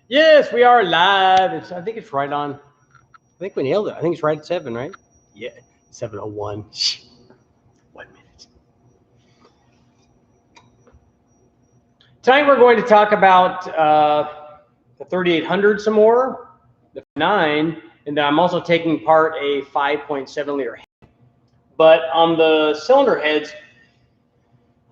Yes, we are live. I think it's right on. I think we nailed it. I think it's right at 7, right? Yeah, 7:01. 1 minute. Tonight we're going to talk about the 3800 some more, the 9, and then I'm also taking apart a 5.7 liter head. But on the cylinder heads,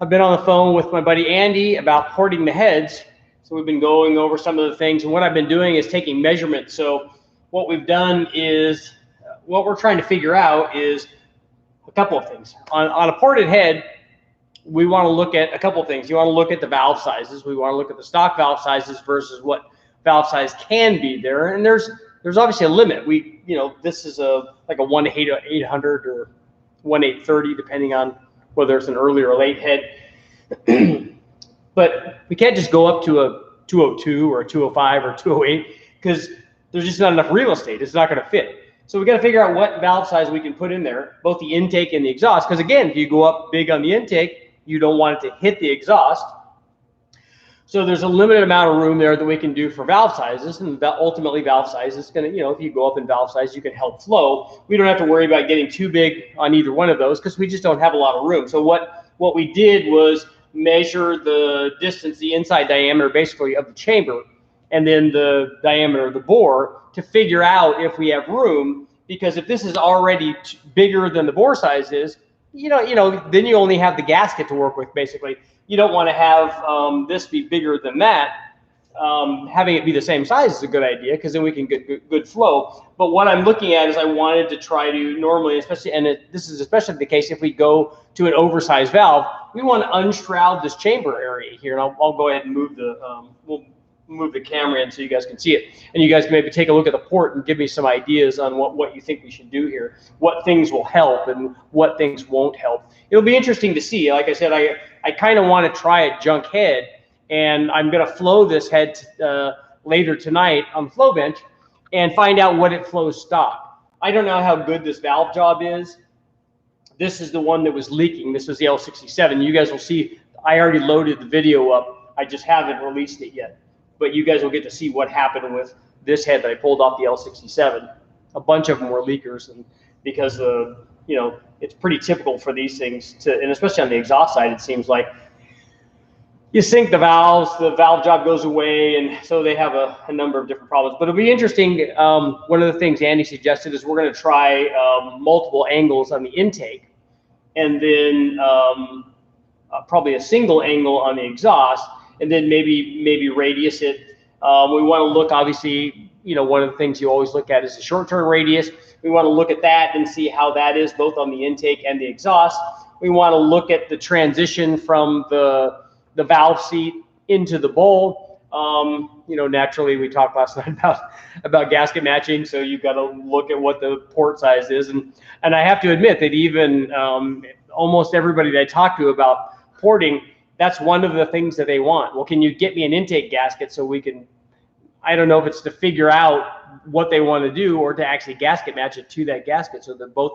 I've been on the phone with my buddy Andy about porting the heads. So we've been going over some of the things, and what I've been doing is taking measurements. So what we've done is, what we're trying to figure out is a couple of things. On a ported head, we want to look at a couple of things. You want to look at the valve sizes. We want to look at the stock valve sizes versus what valve size can be there. And there's obviously a limit. This is like a 1/800 or 1/830, depending on whether it's an early or late head. But we can't just go up to a 202 or a 205 or 208 because there's just not enough real estate. It's not going to fit. So we got to figure out what valve size we can put in there, both the intake and the exhaust. Because again, if you go up big on the intake, you don't want it to hit the exhaust. So there's a limited amount of room there that we can do for valve sizes, and ultimately valve size is going to, if you go up in valve size, you can help flow. We don't have to worry about getting too big on either one of those because we just don't have a lot of room. So what we did was measure the distance, the inside diameter basically of the chamber, and then the diameter of the bore to figure out if we have room. Because if this is already bigger than the bore size is, then you only have the gasket to work with basically. You don't want to have this be bigger than that. Having it be the same size is a good idea because then we can get good flow. But what I'm looking at is I wanted to try to normally, especially, and this is especially the case if we go to an oversized valve, we want to unshroud this chamber area here. And I'll go ahead and move we'll move the camera in so you guys can see it. And you guys can maybe take a look at the port and give me some ideas on what you think we should do here, what things will help and what things won't help. It'll be interesting to see. Like I said, I kind of want to try a junk head, and I'm going to flow this head later tonight on the flow bench and find out what it flows stock. I don't know how good this valve job is. This is the one that was leaking. This was the L67. You guys will see, I already loaded the video up. I just haven't released it yet. But you guys will get to see what happened with this head that I pulled off the L67. A bunch of them were leakers, and because it's pretty typical for these things to, and especially on the exhaust side, it seems like you sink the valves, the valve job goes away, and so they have a number of different problems. But it'll be interesting. One of the things Andy suggested is we're going to try multiple angles on the intake, and then probably a single angle on the exhaust, and then maybe radius it. We want to look, obviously, one of the things you always look at is the short-term radius. We want to look at that and see how that is both on the intake and the exhaust. We want to look at the transition from the valve seat into the bowl. Naturally, we talked last night about gasket matching, so you've got to look at what the port size is. And I have to admit that even almost everybody that I talk to about porting, that's one of the things that they want. Well, can you get me an intake gasket so we can, I don't know if it's to figure out what they want to do or to actually gasket match it to that gasket so that both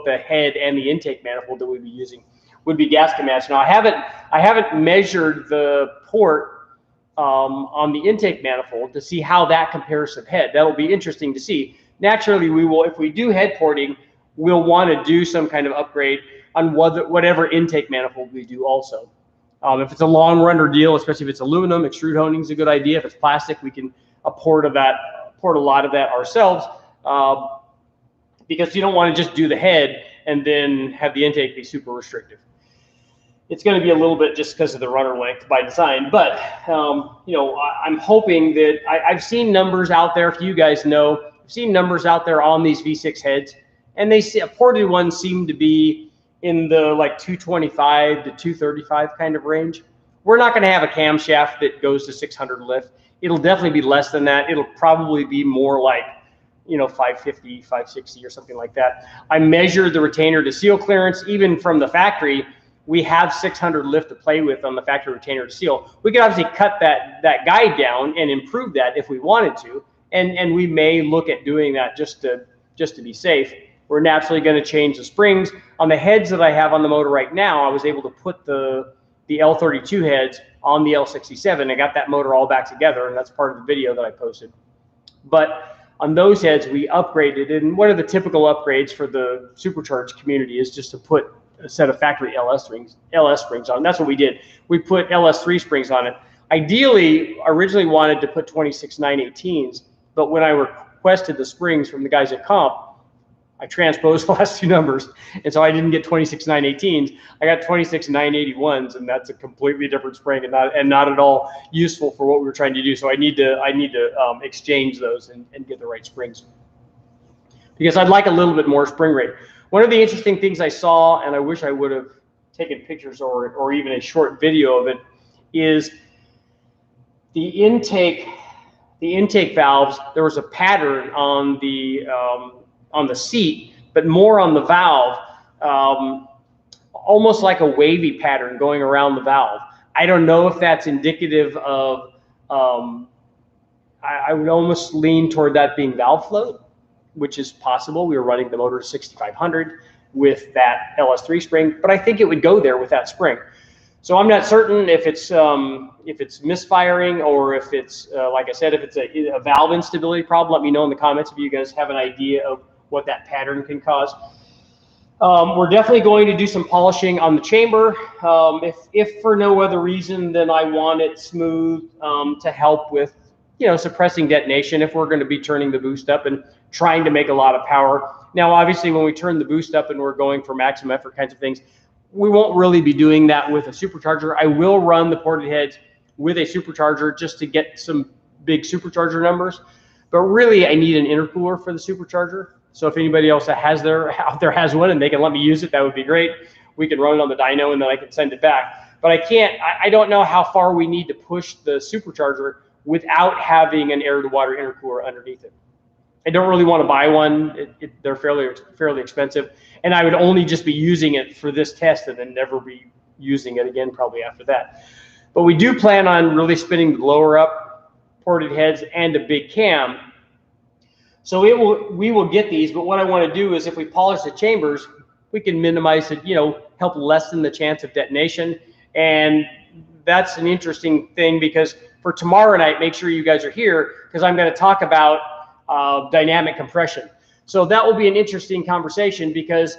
the head and the intake manifold that we'd be using would be gasket matched. Now, I haven't measured the port on the intake manifold to see how that compares to the head. That'll be interesting to see. Naturally, we will, if we do head porting, we'll want to do some kind of upgrade on whatever intake manifold we do also. If it's a long runner deal, especially if it's aluminum, extrude honing is a good idea. If it's plastic, we can port a lot of that ourselves, because you don't want to just do the head and then have the intake be super restrictive. It's going to be a little bit just because of the runner length by design, but I'm hoping that I've seen numbers out there. If you guys know, I've seen numbers out there on these V6 heads, and ported ones seem to be in the like 225 to 235 kind of range. We're not going to have a camshaft that goes to 600 lift. It'll definitely be less than that. It'll probably be more like 550, 560 or something like that. I measured the retainer to seal clearance. Even from the factory, we have 600 lift to play with on the factory retainer to seal. We could obviously cut that guide down and improve that if we wanted to, and we may look at doing that just to be safe. We're naturally going to change the springs. On the heads that I have on the motor right now, I was able to put the the L32 heads on the L67. I got that motor all back together, and that's part of the video that I posted. But on those heads, we upgraded, and one of the typical upgrades for the supercharged community is just to put a set of factory LS springs on. That's what we did. We put LS3 springs on it. Ideally, originally wanted to put 26 918s, but when I requested the springs from the guys at Comp, I transposed the last two numbers, and so I didn't get 26 918s. I got 26 981s, and that's a completely different spring and not at all useful for what we were trying to do. So I need to exchange those and get the right springs, because I'd like a little bit more spring rate. One of the interesting things I saw, and I wish I would have taken pictures or even a short video of it, is the intake valves. There was a pattern on the seat, but more on the valve, almost like a wavy pattern going around the valve. I don't know if that's indicative of, I would almost lean toward that being valve float, which is possible. We were running the motor 6500 with that LS3 spring, but I think it would go there with that spring. So I'm not certain if it's misfiring or if it's, like I said, if it's a valve instability problem. Let me know in the comments if you guys have an idea of what that pattern can cause. We're definitely going to do some polishing on the chamber. If for no other reason than I want it smooth to help with, suppressing detonation if we're going to be turning the boost up and trying to make a lot of power. Now, obviously, when we turn the boost up and we're going for maximum effort kinds of things, we won't really be doing that with a supercharger. I will run the ported heads with a supercharger just to get some big supercharger numbers, but really I need an intercooler for the supercharger. So if anybody else that out there has one and they can let me use it, that would be great. We can run it on the dyno and then I can send it back. But I don't know how far we need to push the supercharger without having an air-to-water intercooler underneath it. I don't really want to buy one. They're fairly expensive, and I would only just be using it for this test and then never be using it again probably after that. But we do plan on really spinning the blower up, ported heads, and a big cam. So we will get these, but what I want to do is if we polish the chambers, we can minimize it, help lessen the chance of detonation. And that's an interesting thing, because for tomorrow night, make sure you guys are here, because I'm going to talk about dynamic compression. So that will be an interesting conversation, because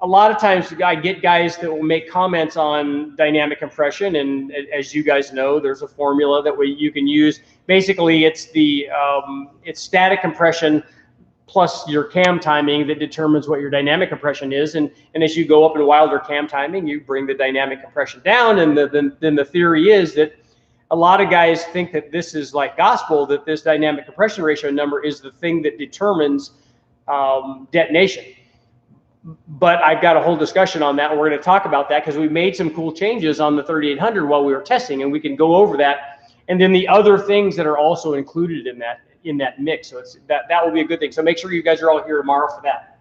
a lot of times I get guys that will make comments on dynamic compression, and as you guys know, there's a formula that you can use. Basically, it's it's static compression plus your cam timing that determines what your dynamic compression is, and as you go up in wilder cam timing, you bring the dynamic compression down, and then the theory is that a lot of guys think that this is like gospel, that this dynamic compression ratio number is the thing that determines detonation. But I've got a whole discussion on that, and we're going to talk about that because we made some cool changes on the 3800 while we were testing, and we can go over that. And then the other things that are also included in that mix. So that will be a good thing. So make sure you guys are all here tomorrow for that.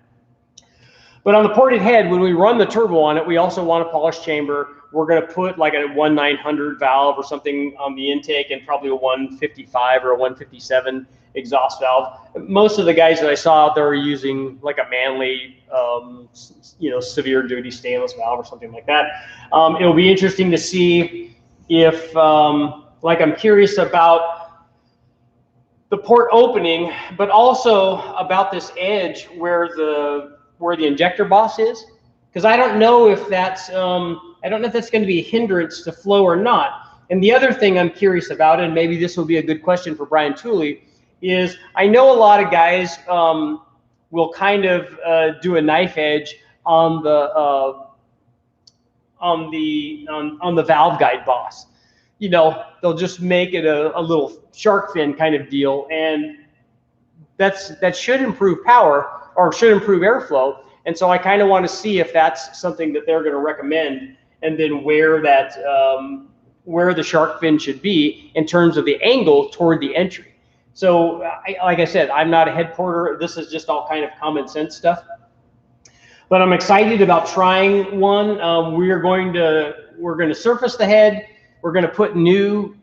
But on the ported head, when we run the turbo on it, we also want a polished chamber. We're going to put like a 1900 valve or something on the intake, and probably a 155 or a 157 exhaust valve. Most of the guys that I saw out there are using like a Manley, severe duty stainless valve or something like that. It'll be interesting to see if, I'm curious about the port opening, but also about this edge where the injector boss is, because I don't know if that's going to be a hindrance to flow or not. And the other thing I'm curious about, and maybe this will be a good question for Brian Tooley, is I know a lot of guys will kind of do a knife edge on the valve guide boss. They'll just make it a little shark fin kind of deal, and that should improve power or should improve airflow. And so I kind of want to see if that's something that they're going to recommend, and then where the shark fin should be in terms of the angle toward the entry. So like I said, I'm not a head porter. This is just all kind of common sense stuff. But I'm excited about trying one. We're going to surface the head. We're going to put new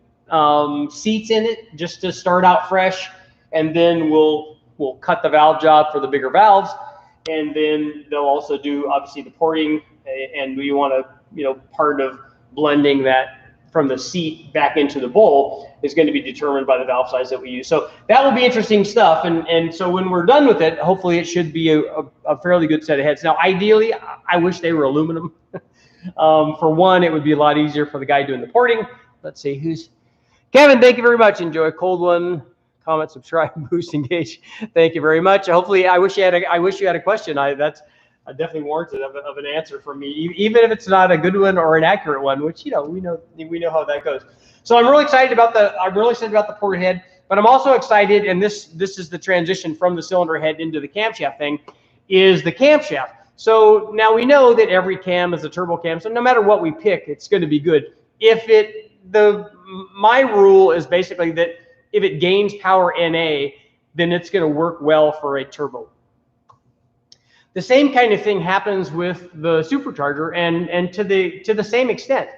seats in it just to start out fresh, and then we'll cut the valve job for the bigger valves, and then they'll also do obviously the porting, and we want to part of blending that from the seat back into the bowl is going to be determined by the valve size that we use. So that will be interesting stuff. And so when we're done with it, hopefully it should be a fairly good set of heads. Now, ideally, I wish they were aluminum. For one, it would be a lot easier for the guy doing the porting. Let's see who's Kevin. Thank you very much. Enjoy a cold one. Comment, subscribe, boost, engage. Thank you very much. Hopefully, I wish you had a question. That's definitely warranted of an answer from me, even if it's not a good one or an accurate one, which we know how that goes. So I'm really excited about the port head, but I'm also excited, and this is the transition from the cylinder head into the camshaft thing, is the camshaft. So now we know that every cam is a turbo cam, so no matter what we pick, it's going to be good. My rule is basically that if it gains power NA, then it's going to work well for a turbo. The same kind of thing happens with the supercharger, and to the same extent.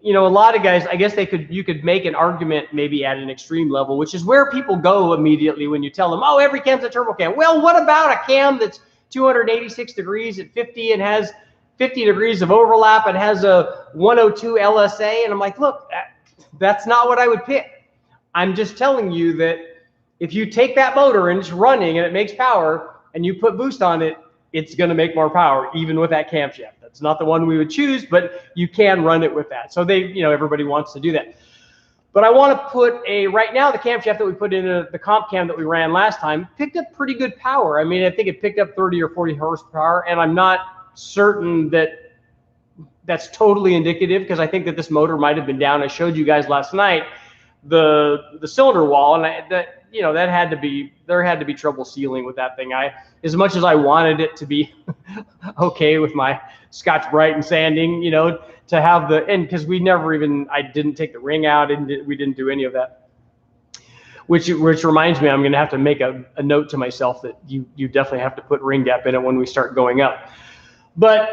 A lot of guys, I guess you could make an argument maybe at an extreme level, which is where people go immediately when you tell them, oh, every cam's a turbo cam. Well, what about a cam that's 286 degrees at 50 and has 50 degrees of overlap and has a 102 LSA? And I'm like, look, that's not what I would pick. I'm just telling you that if you take that motor and it's running and it makes power and you put boost on it, it's going to make more power, even with that camshaft. That's not the one we would choose, but you can run it with that. So everybody wants to do that. But I want to put right now, the camshaft that we put in the comp cam that we ran last time picked up pretty good power. I mean, I think it picked up 30 or 40 horsepower, and I'm not certain that that's totally indicative, because I think that this motor might have been down. I showed you guys last night the cylinder wall, and there had to be trouble sealing with that thing. As much as I wanted it to be okay with my Scotch-Brite and sanding, to have because I didn't take the ring out, and we didn't do any of that. Which reminds me, I'm going to have to make a note to myself that you definitely have to put ring gap in it when we start going up. But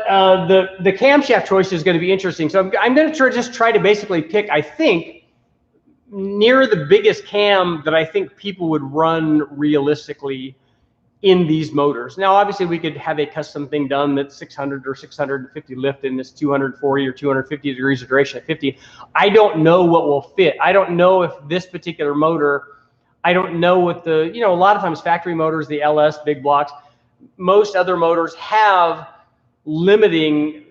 the camshaft choice is going to be interesting. So I'm going to just try to basically pick, I think, near the biggest cam that I think people would run realistically in these motors. Now, obviously, we could have a custom thing done that's 600 or 650 lift and it's 240 or 250 degrees of duration at 50. I don't know what will fit. I don't know if this particular motor, I don't know what a lot of times factory motors, the LS, big blocks, most other motors have limiting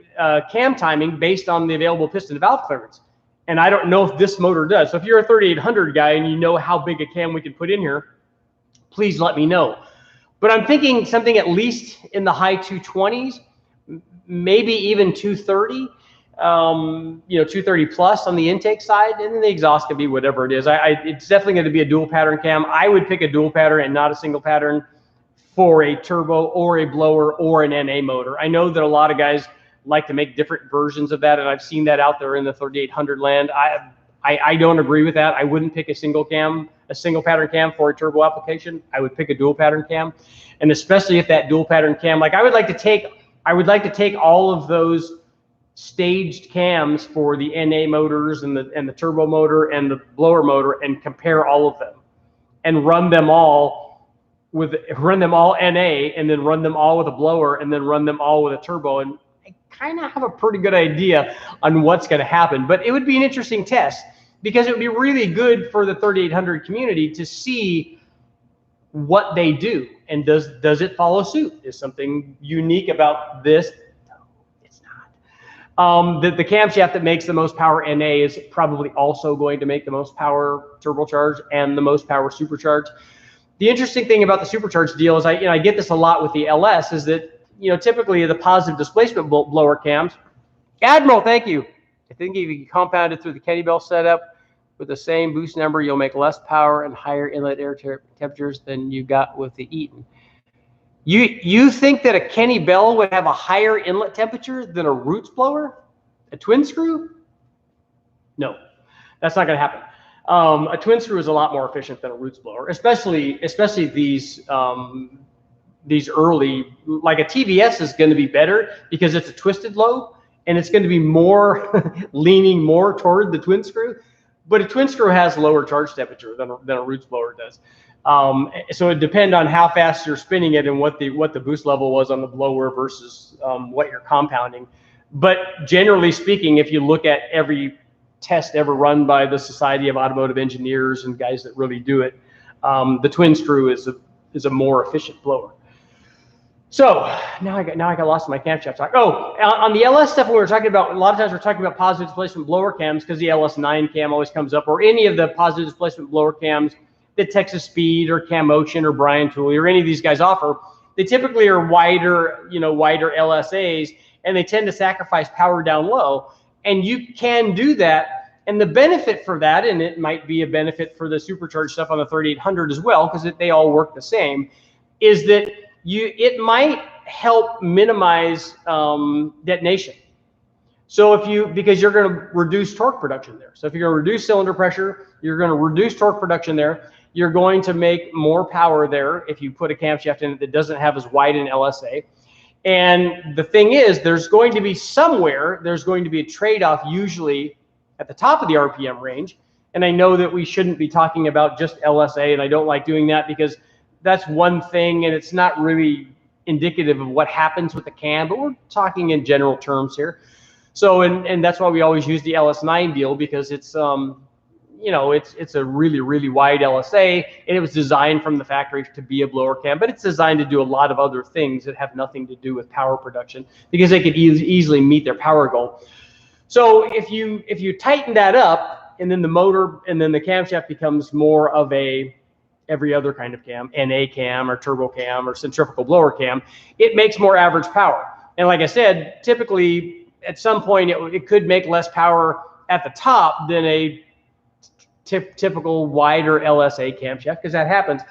cam timing based on the available piston to valve clearance. And I don't know if this motor does. So if you're a 3800 guy and you know how big a cam we can put in here, please let me know. But I'm thinking something at least in the high 220s, maybe even 230, 230 plus on the intake side, and then the exhaust can be whatever it is. It's definitely going to be a dual pattern cam. I would pick a dual pattern and not a single pattern for a turbo or a blower or an NA motor. I know that a lot of guys like to make different versions of that, and I've seen that out there in the 3800 land. I don't agree with that. I wouldn't pick a single pattern cam for a turbo application. I would pick a dual pattern cam, and especially if that dual pattern cam, like I would like to take all of those staged cams for the NA motors and the turbo motor and the blower motor and compare all of them and run them all NA, and then run them all with a blower, and then run them all with a turbo, and I kind of have a pretty good idea on what's going to happen. But it would be an interesting test, because it would be really good for the 3800 community to see what they do, and does it follow suit? Is something unique about this? No, it's not. The camshaft that makes the most power NA is probably also going to make the most power turbocharged and the most power supercharged. The interesting thing about the supercharged deal is I get this a lot with the LS, is that typically the positive displacement blower cams. Admiral, thank you. I think if you compound it through the Kenny Bell setup with the same boost number, you'll make less power and higher inlet air temperatures than you got with the Eaton. You think that a Kenny Bell would have a higher inlet temperature than a Roots blower? A twin screw? No, that's not going to happen. A twin screw is a lot more efficient than a Roots blower, especially these early, like a TVS is going to be better because it's a twisted lobe and it's going to be more leaning more toward the twin screw. But a twin screw has lower charge temperature than a Roots blower does. So it depends on how fast you're spinning it and what the boost level was on the blower versus what you're compounding. But generally speaking, if you look at every test ever run by the Society of Automotive Engineers and guys that really do it, the twin screw is a more efficient blower. So now I got lost in my camshaft talk. Oh, on the LS stuff, we were talking about, a lot of times we're talking about positive displacement blower cams because the LS9 cam always comes up, or any of the positive displacement blower cams that Texas Speed or Cam Motion or Brian Tooley or any of these guys offer. They typically are wider, wider LSAs, and they tend to sacrifice power down low. And you can do that. And the benefit for that, and it might be a benefit for the supercharged stuff on the 3800 as well, because they all work the same, is that it might help minimize detonation. So because you're going to reduce torque production there. So if you're going to reduce cylinder pressure, you're going to reduce torque production there. You're going to make more power there if you put a camshaft in it that doesn't have as wide an LSA. And the thing is, there's going to be a trade-off usually at the top of the RPM range. And I know that we shouldn't be talking about just LSA, and I don't like doing that because that's one thing, and it's not really indicative of what happens with the cam, but we're talking in general terms here. So, and that's why we always use the LS9 deal, because it's, it's a really, really wide LSA, and it was designed from the factory to be a blower cam, but it's designed to do a lot of other things that have nothing to do with power production, because they could easily meet their power goal. So if you tighten that up, and then the motor, and then the camshaft becomes more of a every other kind of cam, NA cam or turbo cam or centrifugal blower cam, it makes more average power. And like I said, typically at some point it could make less power at the top than a typical wider LSA camshaft, because that happens.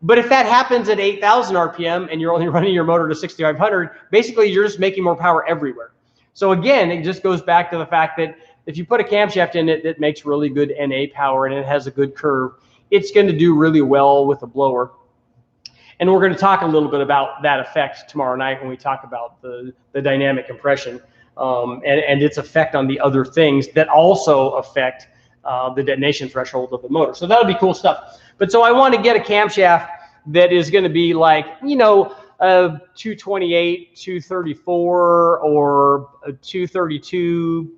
But if that happens at 8,000 RPM and you're only running your motor to 6,500, basically you're just making more power everywhere. So again, it just goes back to the fact that if you put a camshaft in it that makes really good NA power and it has a good curve, it's going to do really well with a blower. And we're going to talk a little bit about that effect tomorrow night when we talk about the dynamic compression and its effect on the other things that also affect the detonation threshold of the motor. So that'll be cool stuff. But so I want to get a camshaft that is going to be like, a 228, 234, or a 232,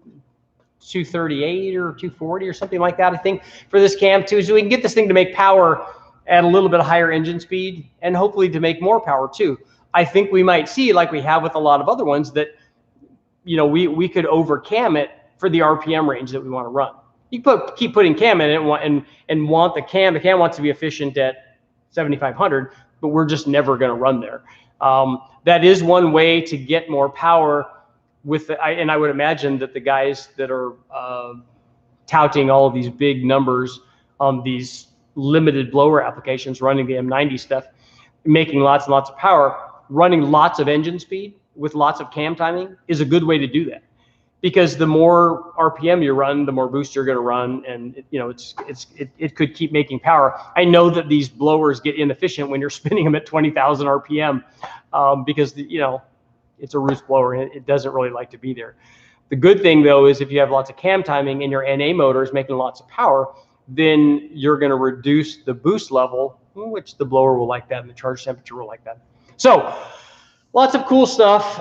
238 or 240 or something like that, I think, for this cam too, so we can get this thing to make power at a little bit higher engine speed and hopefully to make more power too. I think we might see, like we have with a lot of other ones, that we could over cam it for the RPM range that we want to run. You keep putting cam in it and want the cam wants to be efficient at 7,500, but we're just never going to run there. That is one way to get more power and I would imagine that the guys that are touting all of these big numbers on these limited blower applications, running the M90 stuff, making lots and lots of power, running lots of engine speed with lots of cam timing is a good way to do that. Because the more RPM you run, the more boost you're going to run, and it could keep making power. I know that these blowers get inefficient when you're spinning them at 20,000 RPM because it's a roost blower and it doesn't really like to be there. The good thing though is if you have lots of cam timing and your NA motor is making lots of power, then you're going to reduce the boost level, which the blower will like that and the charge temperature will like that. So lots of cool stuff.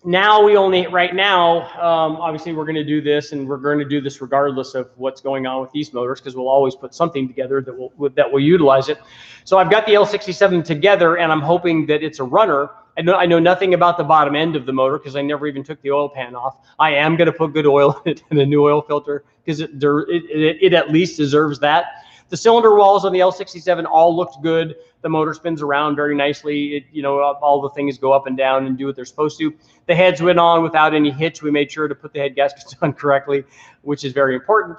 Now obviously we're going to do this, and we're going to do this regardless of what's going on with these motors, because we'll always put something together that will utilize it. So I've got the L67 together, and I'm hoping that it's a runner. I know nothing about the bottom end of the motor because I never even took the oil pan off. I am going to put good oil in it and a new oil filter because it at least deserves that. The cylinder walls on the L67 all looked good. The motor spins around very nicely. All the things go up and down and do what they're supposed to. The heads went on without any hitch. We made sure to put the head gaskets on correctly, which is very important.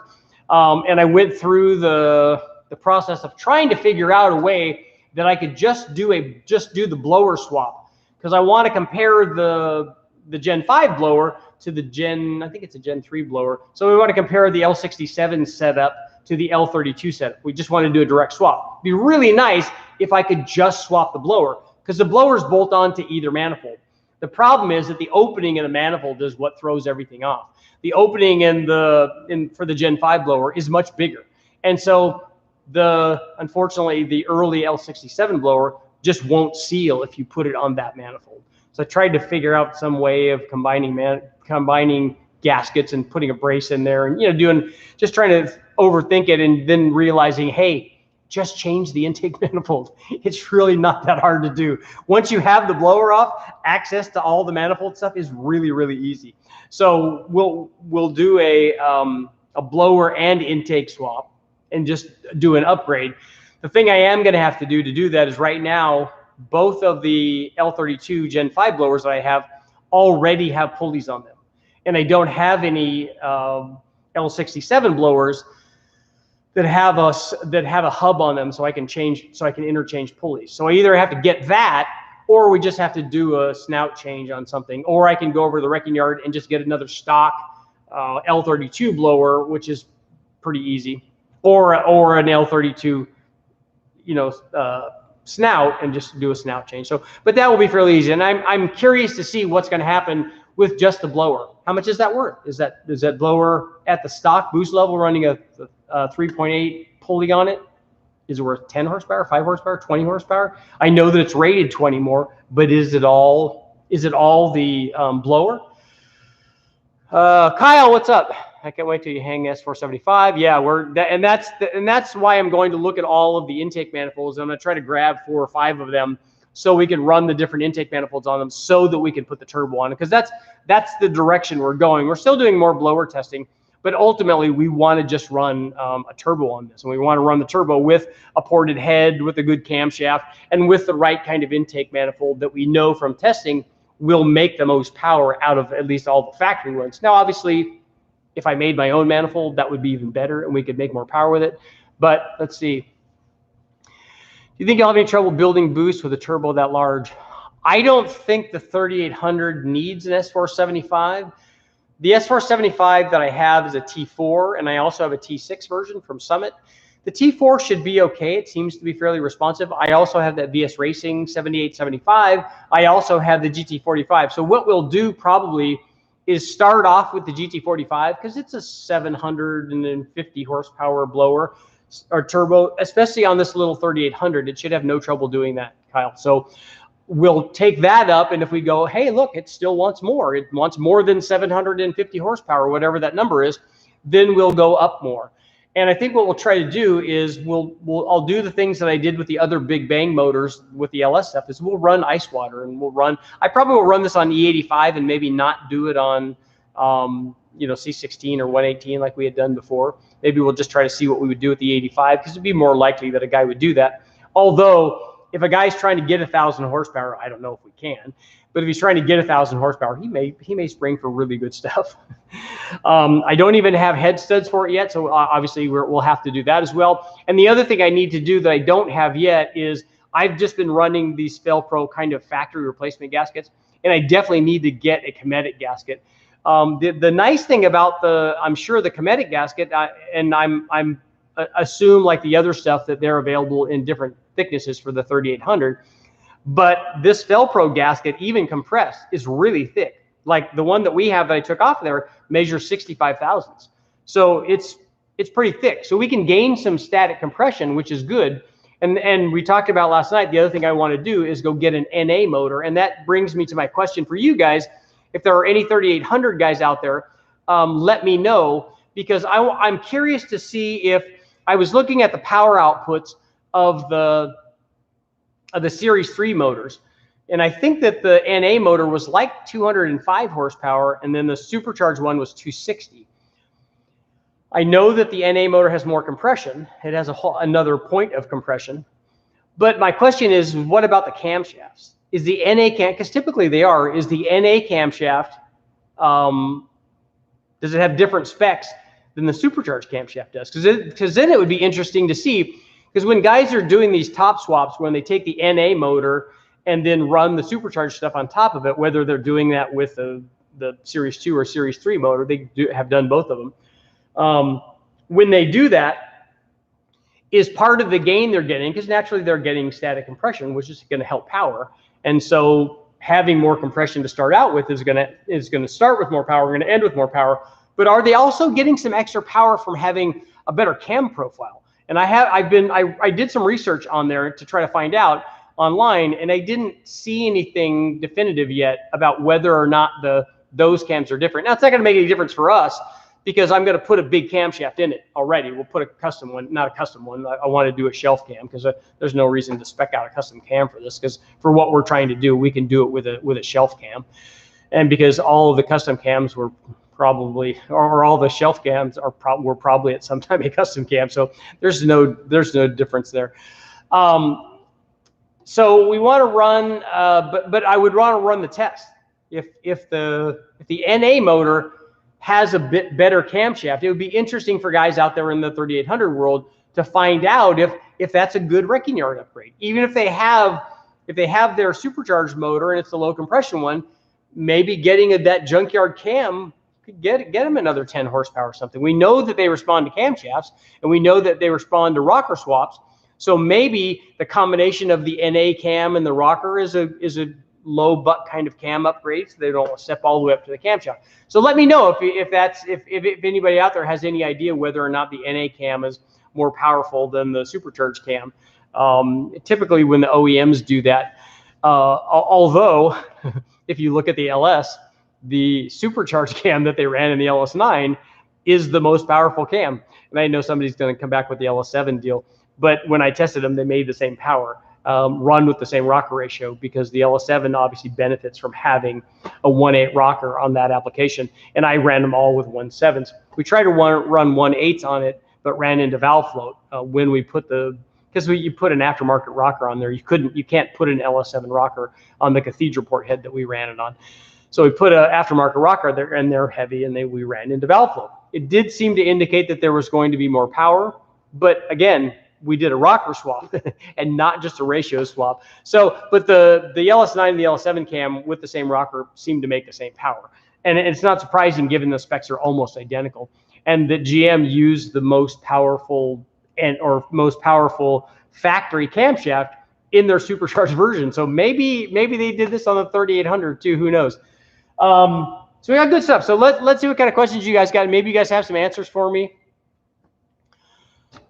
And I went through the process of trying to figure out a way that I could just do the blower swap, because I want to compare the Gen 5 blower to the I think it's a Gen 3 blower. So we want to compare the L67 setup to the L32 setup. We just want to do a direct swap. It'd be really nice if I could just swap the blower, because the blowers bolt onto either manifold. The problem is that the opening in the manifold is what throws everything off. The opening for the Gen 5 blower is much bigger. And so unfortunately, the early L67 blower just won't seal if you put it on that manifold. So I tried to figure out some way of combining gaskets and putting a brace in there, and just trying to overthink it, and then realizing, hey, just change the intake manifold. It's really not that hard to do. Once you have the blower off, access to all the manifold stuff is really, really easy. So we'll do a blower and intake swap and just do an upgrade. The thing I am going to have to do that is, right now, both of the L32 Gen 5 blowers that I have already have pulleys on them. And I don't have any L67 blowers that have a hub on them, so I can interchange pulleys. So I either have to get that, or we just have to do a snout change on something, or I can go over to the wrecking yard and just get another stock L32 blower, which is pretty easy, or an L32, snout, and just do a snout change. So, but that will be fairly easy. And I'm curious to see what's going to happen with just the blower. How much is that worth? Is that blower at the stock boost level running a 3.8 pulley on it? Is it worth 10 horsepower, 5 horsepower, 20 horsepower? I know that it's rated 20 more, but is it all the blower? Kyle, what's up? I can't wait till you hang S475. Yeah, that's why I'm going to look at all of the intake manifolds. I'm going to try to grab 4 or 5 of them so we can run the different intake manifolds on them, so that we can put the turbo on it, because that's the direction we're going. We're still doing more blower testing, but ultimately we want to just run a turbo on this, and we want to run the turbo with a ported head, with a good camshaft, and with the right kind of intake manifold that we know from testing will make the most power out of at least all the factory ones. Now, obviously, if I made my own manifold, that would be even better, and we could make more power with it. But let's see. Do you think you'll have any trouble building boost with a turbo that large? I don't think the 3800 needs an S475. The S475 that I have is a T4, and I also have a T6 version from Summit. The T4 should be okay. It seems to be fairly responsive. I also have that VS Racing 7875. I also have the GT45. So what we'll do probably is start off with the GT45, because it's a 750 horsepower blower or turbo, especially on this little 3800. It should have no trouble doing that, Kyle. So we'll take that up, and if we go, hey, look, it still wants more. It wants more than 750 horsepower, whatever that number is, then we'll go up more. And I think what we'll try to do is I'll do the things that I did with the other Big Bang motors with the LS stuff, is we'll run ice water, and I probably will run this on E85 and maybe not do it on C16 or 118 like we had done before. Maybe we'll just try to see what we would do with the 85, because it'd be more likely that a guy would do that. Although if a guy's trying to get 1,000 horsepower, I don't know if we can, but if he's trying to get 1,000 horsepower, he may spring for really good stuff. I don't even have head studs for it yet, so obviously we'll have to do that as well. And the other thing I need to do that I don't have yet is I've just been running these Felpro kind of factory replacement gaskets, and I definitely need to get a Cometic gasket. The nice thing about I'm sure the Cometic gasket, and I'm assume like the other stuff that they're available in different thicknesses for the 3800, but this Felpro gasket, even compressed, is really thick. Like the one that we have that I took off there measures 65 thousandths. So it's pretty thick. So we can gain some static compression, which is good. And we talked about last night, the other thing I want to do is go get an NA motor. And that brings me to my question for you guys. If there are any 3800 guys out there, let me know, because I'm curious to see if I was looking at the power outputs of the Series 3 motors. And I think that the NA motor was like 205 horsepower, and then the supercharged one was 260. I know that the NA motor has more compression. It has another point of compression. But my question is, what about the camshafts? Is the NA because typically they are, is the NA camshaft, does it have different specs than the supercharged camshaft does? Because then it would be interesting to see, because when guys are doing these top swaps, when they take the NA motor and then run the supercharged stuff on top of it, whether they're doing that with the Series 2 or Series 3 motor, they have done both of them. When they do that, is part of the gain they're getting, because naturally they're getting static compression, which is going to help power. And so having more compression to start out with is going to start with more power, we're going to end with more power. But are they also getting some extra power from having a better cam profile? And I did some research on there to try to find out. online, and I didn't see anything definitive yet about whether or not those cams are different. Now, it's not going to make any difference for us because I'm going to put a big camshaft in it already. We'll put a custom one, not a custom one. I want to do a shelf cam because there's no reason to spec out a custom cam for this, because for what we're trying to do, we can do it with a shelf cam. And because all of the custom cams were probably, or all the shelf cams were probably at some time a custom cam, so there's no difference there. So we want to run, but I would want to run the test. If the NA motor has a bit better camshaft, it would be interesting for guys out there in the 3800 world to find out if that's a good wrecking yard upgrade. Even if they have their supercharged motor and it's the low compression one, maybe getting that junkyard cam could get them another 10 horsepower or something. We know that they respond to camshafts, and we know that they respond to rocker swaps. So maybe the combination of the NA cam and the rocker is a low butt kind of cam upgrade, so they don't step all the way up to the camshaft. So let me know if anybody out there has any idea whether or not the NA cam is more powerful than the supercharged cam. Typically, when the OEMs do that, although if you look at the LS, the supercharged cam that they ran in the LS9 is the most powerful cam. And I know somebody's going to come back with the LS7 deal, but when I tested them, they made the same power, run with the same rocker ratio, because the LS7 obviously benefits from having a 1/8 rocker on that application. And I ran them all with 1/7s. We tried to run 1/8s on it, but ran into valve float when we put because you put an aftermarket rocker on there. You can't put an LS7 rocker on the cathedral port head that we ran it on. So we put an aftermarket rocker there, and they're heavy, and we ran into valve float. It did seem to indicate that there was going to be more power, but again, we did a rocker swap and not just a ratio swap. So, but the LS9 and the LS7 cam with the same rocker seemed to make the same power. And it's not surprising given the specs are almost identical, and that GM used the most powerful factory camshaft in their supercharged version. So maybe they did this on the 3800 too, who knows? So we got good stuff. So let's see what kind of questions you guys got. Maybe you guys have some answers for me.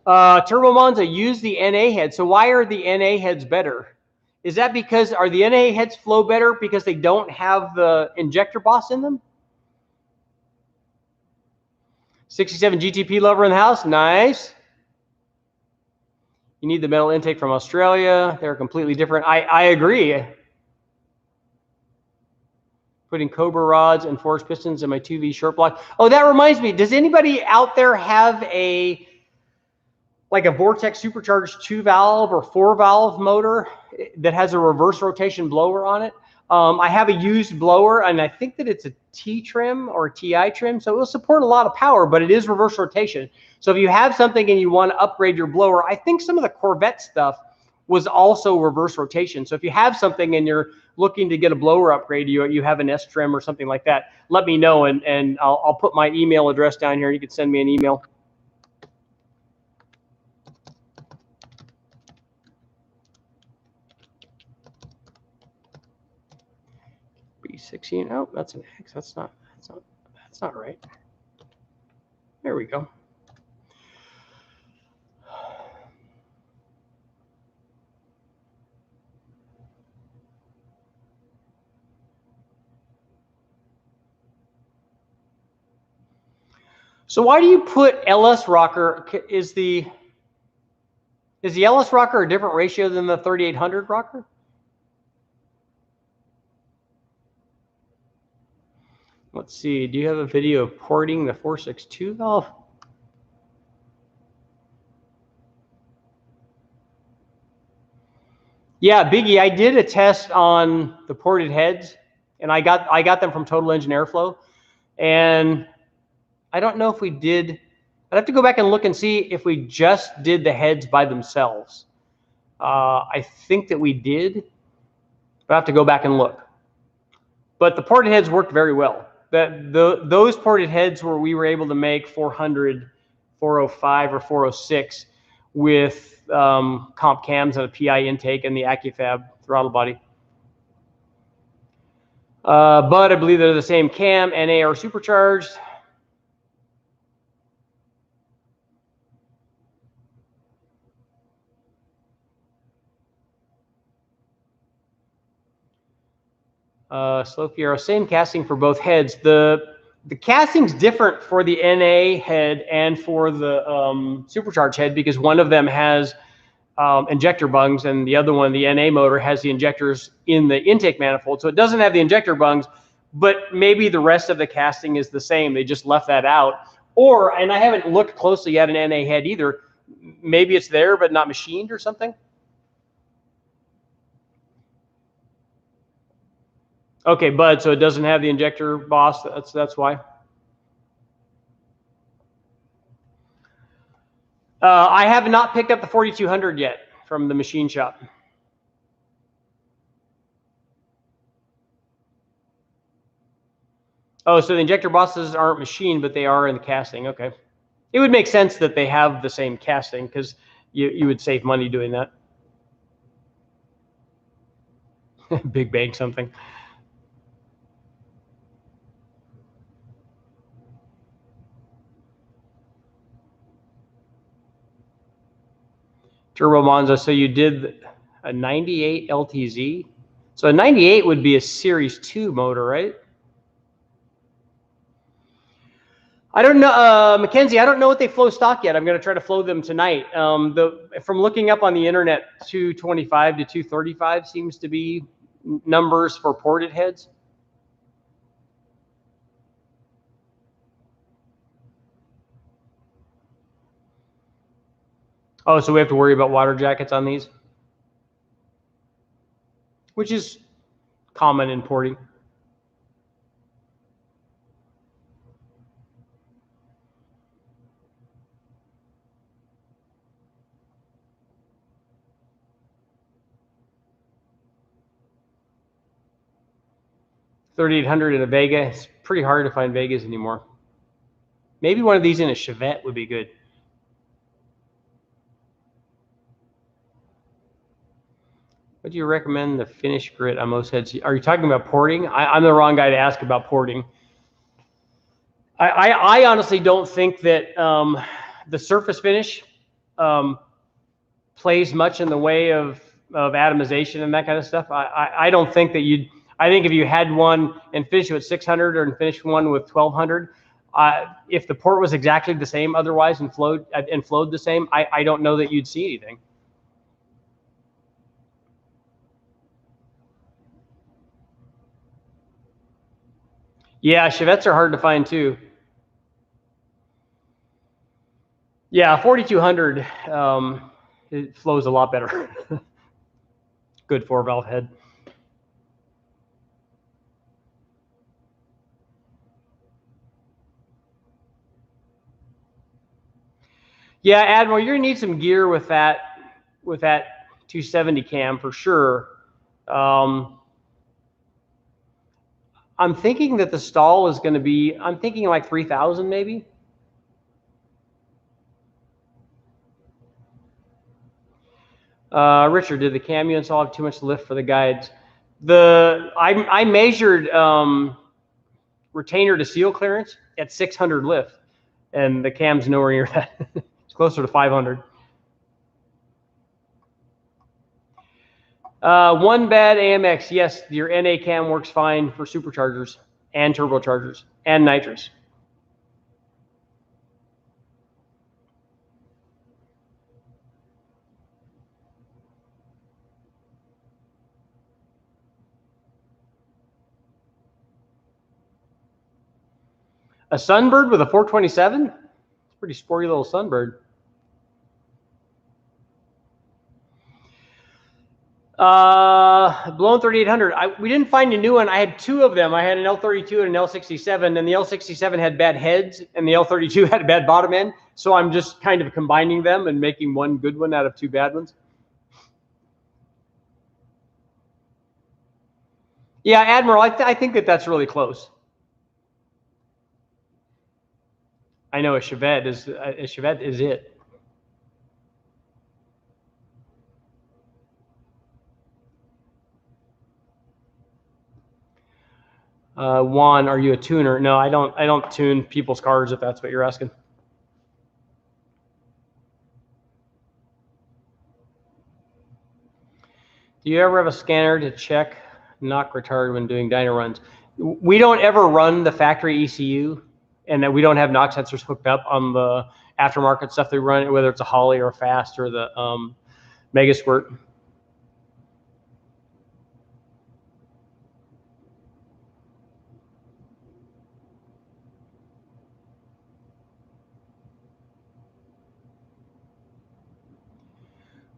Turbo Monza, use the NA head. So why are the NA heads better? Is that because, are the NA heads flow better because they don't have the injector boss in them? 67 GTP lover in the house, nice. You need the metal intake from Australia. They're completely different. I agree. Putting Cobra rods and forged pistons in my 2V short block. Oh, that reminds me. Does anybody out there have a Vortex supercharged 2-valve or 4-valve motor that has a reverse rotation blower on it? I have a used blower, and I think that it's a T trim or a TI trim, so it will support a lot of power, but it is reverse rotation. So if you have something and you want to upgrade your blower, I think some of the Corvette stuff was also reverse rotation. So if you have something and you're looking to get a blower upgrade, you have an S trim or something like that, let me know, and I'll put my email address down here. You can send me an email. B16. Oh, that's an X. That's not right. There we go. So why do you put LS rocker? Is the LS rocker a different ratio than the 3800 rocker? Let's see. Do you have a video of porting the 462 valve? Yeah, Biggie, I did a test on the ported heads, and I got them from Total Engine Airflow, and I don't know if we did. I'd have to go back and look and see if we just did the heads by themselves. I think that we did, but I have to go back and look. But the ported heads worked very well. Those ported heads where we were able to make 400, 405, or 406 with comp cams and a PI intake and the AccuFab throttle body. But I believe they're the same cam, NA or supercharged. Slow Fiero, same casting for both heads. The casting's different for the NA head and for the supercharged head because one of them has injector bungs and the other one, the NA motor, has the injectors in the intake manifold. So it doesn't have the injector bungs, but maybe the rest of the casting is the same. They just left that out. Or, and I haven't looked closely at an NA head either, maybe it's there but not machined or something. Okay, Bud, so it doesn't have the injector boss. That's why. I have not picked up the 4200 yet from the machine shop. Oh, so the injector bosses aren't machined, but they are in the casting. Okay. It would make sense that they have the same casting because you would save money doing that. Big bang something. Turbo Monza, so you did a 98 LTZ? So a 98 would be a Series 2 motor, right? I don't know, Mackenzie, I don't know what they flow stock yet. I'm going to try to flow them tonight. From looking up on the internet, 225 to 235 seems to be numbers for ported heads. Oh, so we have to worry about water jackets on these? Which is common in porting. $3,800 in a Vega. It's pretty hard to find Vegas anymore. Maybe one of these in a Chevette would be good. What do you recommend the finish grit on most heads? Are you talking about porting? I'm the wrong guy to ask about porting. I honestly don't think that the surface finish plays much in the way of atomization and that kind of stuff. I don't think that you'd. I think if you had one and finished with 600 or finished one with 1200, if the port was exactly the same otherwise and flowed the same, I don't know that you'd see anything. Yeah, Chevettes are hard to find too. Yeah, 4200, it flows a lot better. Good 4-valve head. Yeah, Admiral, you're gonna need some gear with that 270 cam for sure. I'm thinking that the stall is going to be, I'm thinking like 3,000 maybe. Richard, did the cam you install have too much lift for the guides? I measured retainer to seal clearance at 600 lift, and the cam's nowhere near that. It's closer to 500. One bad AMX. Yes, your NA cam works fine for superchargers and turbochargers and nitrous. A Sunbird with a 427? It's a pretty sporty little Sunbird. Blown 3800. We didn't find a new one. I had two of them. I had an L32 and an L67, and the L67 had bad heads, and the L32 had a bad bottom end. So I'm just kind of combining them and making one good one out of two bad ones. Yeah, Admiral, I think that that's really close. I know a Chevette is it. Juan, are you a tuner? No, I don't tune people's cars if that's what you're asking. Do you ever have a scanner to check Knock retarded when doing dyno runs. We don't ever run the factory ECU, and that we don't have knock sensors hooked up on the aftermarket stuff they run, whether it's a Holly or a Fast or the Mega Squirt.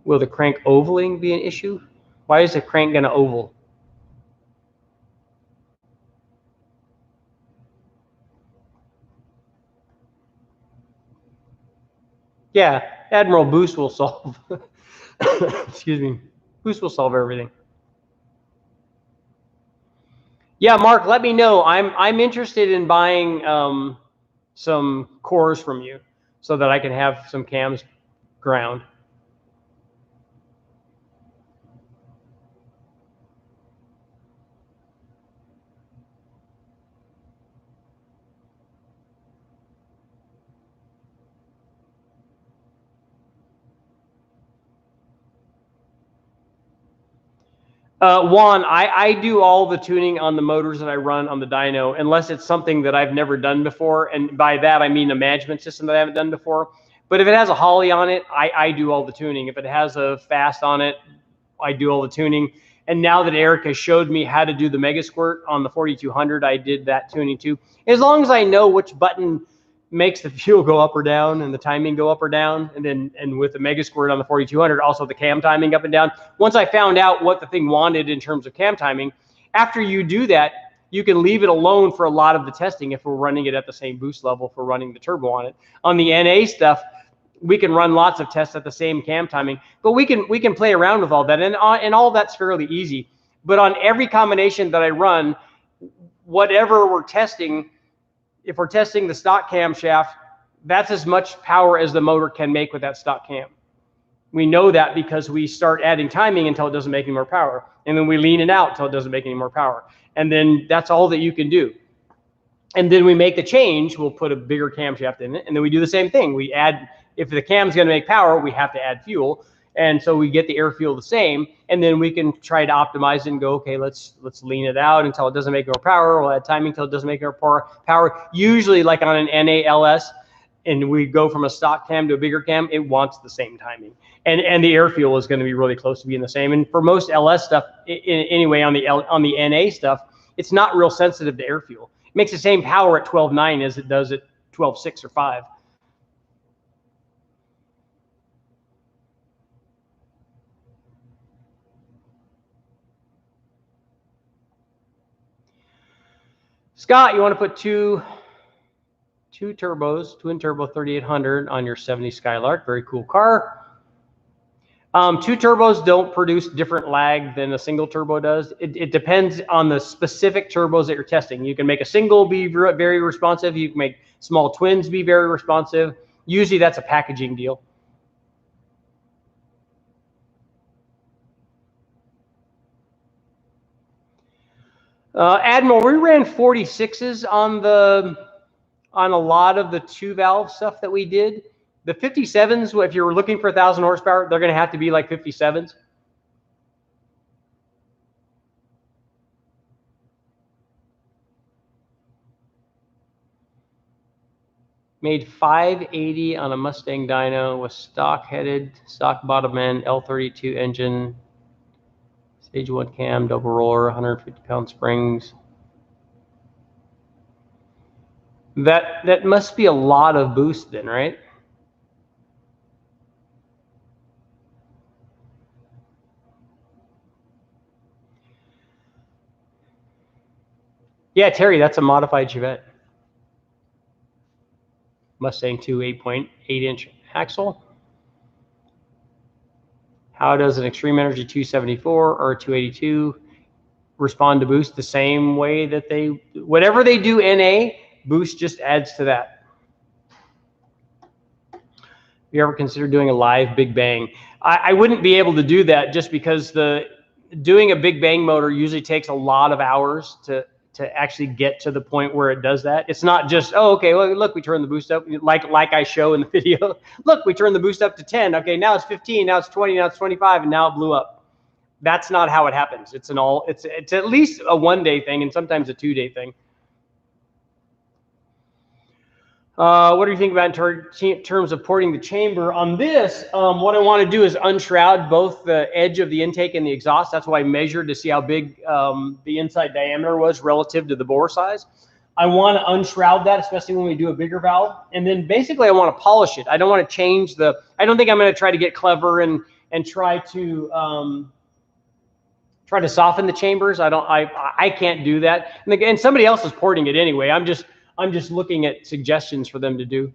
Will the crank ovaling be an issue? Why is the crank going to oval? Yeah, Admiral Boost will solve. Excuse me. Boost will solve everything. Yeah, Mark, let me know. I'm interested in buying some cores from you so that I can have some cams ground. Juan, I do all the tuning on the motors that I run on the dyno, unless it's something that I've never done before. And by that, I mean a management system that I haven't done before. But if it has a Holly on it, I do all the tuning. If it has a Fast on it, I do all the tuning. And now that Eric has showed me how to do the Mega Squirt on the 4200, I did that tuning too. As long as I know which button makes the fuel go up or down and the timing go up or down, and with the Mega Squirt on the 4200, also the cam timing up and down. Once I found out what the thing wanted in terms of cam timing, after you do that, you can leave it alone for a lot of the testing if we're running it at the same boost level for running the turbo on it. On the NA stuff, we can run lots of tests at the same cam timing, but we can play around with all that, and all that's fairly easy. But on every combination that I run, whatever we're testing, if we're testing the stock camshaft, that's as much power as the motor can make with that stock cam. We know that because we start adding timing until it doesn't make any more power, and then we lean it out until it doesn't make any more power, and then that's all that you can do. And then we make the change, we'll put a bigger camshaft in it, and then we do the same thing. We add, if the cam's going to make power, we have to add fuel, and so we get the air fuel the same, and then we can try to optimize it and go, okay, let's lean it out until it doesn't make more power. We'll add timing until it doesn't make more power. Usually, like on an NALS, and we go from a stock cam to a bigger cam, it wants the same timing, and the air fuel is going to be really close to being the same. And for most LS stuff, anyway, on the NA stuff, it's not real sensitive to air fuel. It makes the same power at 12.9 as it does at 12.6 or 5. Scott, you want to put two turbos, twin turbo 3800 on your 70 Skylark. Very cool car. Two turbos don't produce different lag than a single turbo does. It depends on the specific turbos that you're testing. You can make a single be very responsive. You can make small twins be very responsive. Usually that's a packaging deal. Admiral, we ran 46s on a lot of the 2-valve stuff that we did. The 57s, if you're looking for 1,000 horsepower, they're going to have to be like 57s. Made 580 on a Mustang dyno with stock headed, stock bottom end, L32 engine, stage 1 cam, double roller, 150-pound springs. That must be a lot of boost then, right? Yeah, Terry, that's a modified Chevette. Mustang 2 8.8-inch axle. How does an Extreme Energy 274 or a 282 respond to boost? The same way that whatever they do NA, boost just adds to that. Have you ever considered doing a live Big Bang? I wouldn't be able to do that just because doing a Big Bang motor usually takes a lot of hours to actually get to the point where it does that. It's not just, oh, okay, well, look, we turn the boost up, like I show in the video. Look, we turn the boost up to 10. Okay, now it's 15, now it's 20, now it's 25, and now it blew up. That's not how it happens. It's at least a 1-day thing and sometimes a 2-day thing. What do you think about in terms of porting the chamber? On this, what I want to do is unshroud both the edge of the intake and the exhaust. That's why I measured to see how big the inside diameter was relative to the bore size. I want to unshroud that, especially when we do a bigger valve. And then basically I want to polish it. I don't want to change I don't think I'm going to try to get clever and try to soften the chambers. I can't do that. And somebody else is porting it anyway. I'm just looking at suggestions for them to do.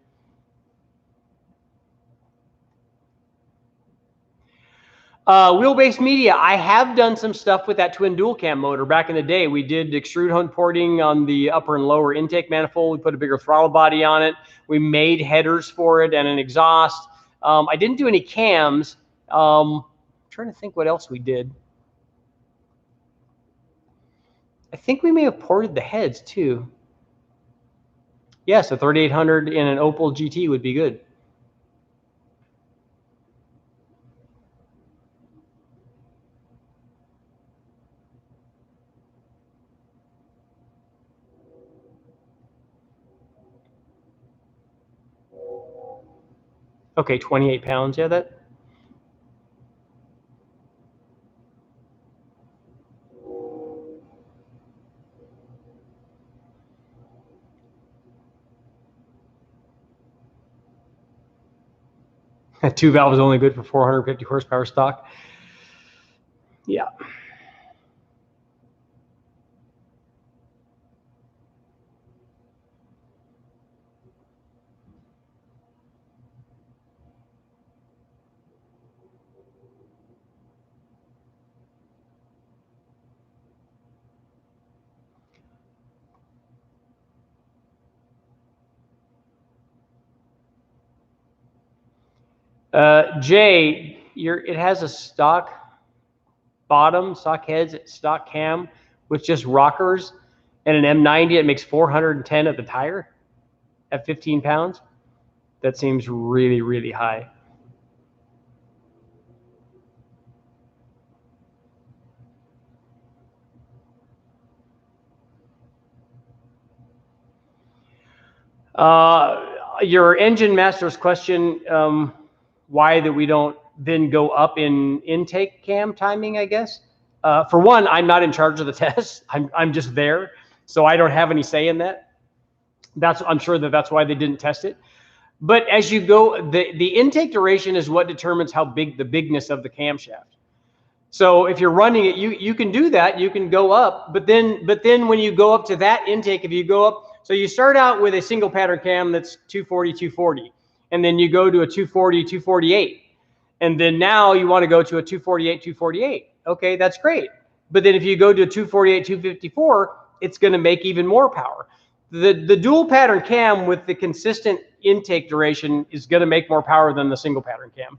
Wheelbase media, I have done some stuff with that twin dual cam motor. Back in the day, we did extrude hone porting on the upper and lower intake manifold. We put a bigger throttle body on it. We made headers for it and an exhaust. I didn't do any cams. I'm trying to think what else we did. I think we may have ported the heads too. Yes, a 3800 in an Opel GT would be good. Okay, 28 pounds. Yeah, that. Two valve is only good for 450 horsepower stock. Yeah. Jay, it has a stock bottom, stock heads, stock cam with just rockers and an M90. It makes 410 at the tire at 15 pounds. That seems really, really high. Your engine master's question, why that we don't then go up in intake cam timing, I guess. For one, I'm not in charge of the test. I'm just there, so I don't have any say in that. I'm sure that's why they didn't test it. But as you go, the intake duration is what determines how big the bigness of the camshaft. So if you're running it, you can do that. You can go up, but then when you go up to that intake, if you go up, so you start out with a single pattern cam that's 240, 240, and then you go to a 240, 248, and then now you want to go to a 248, 248. Okay, that's great. But then if you go to a 248, 254, it's going to make even more power. The dual pattern cam with the consistent intake duration is going to make more power than the single pattern cam.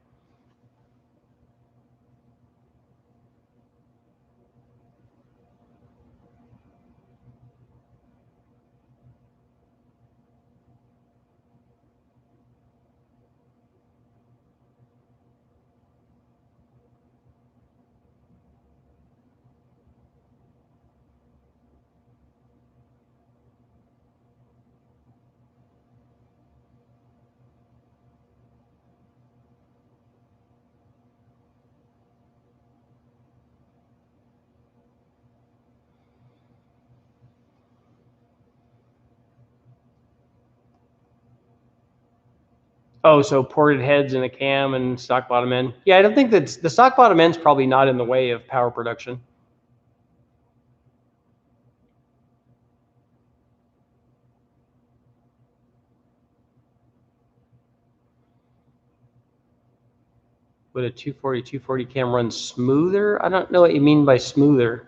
Oh, so ported heads and a cam and stock bottom end. Yeah, I don't think that the stock bottom end's probably not in the way of power production. Would a 240, 240 cam run smoother? I don't know what you mean by smoother.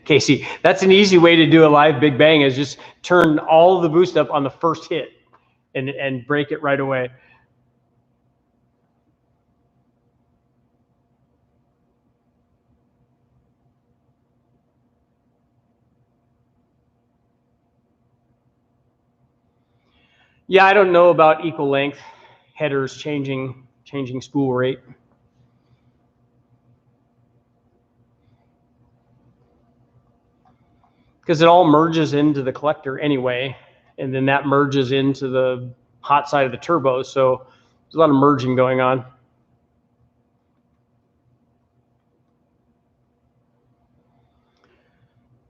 Casey, that's an easy way to do a live Big Bang, is just turn all the boost up on the first hit and break it right away. Yeah, I don't know about equal length headers changing spool rate. Because it all merges into the collector anyway, and then that merges into the hot side of the turbo. So there's a lot of merging going on.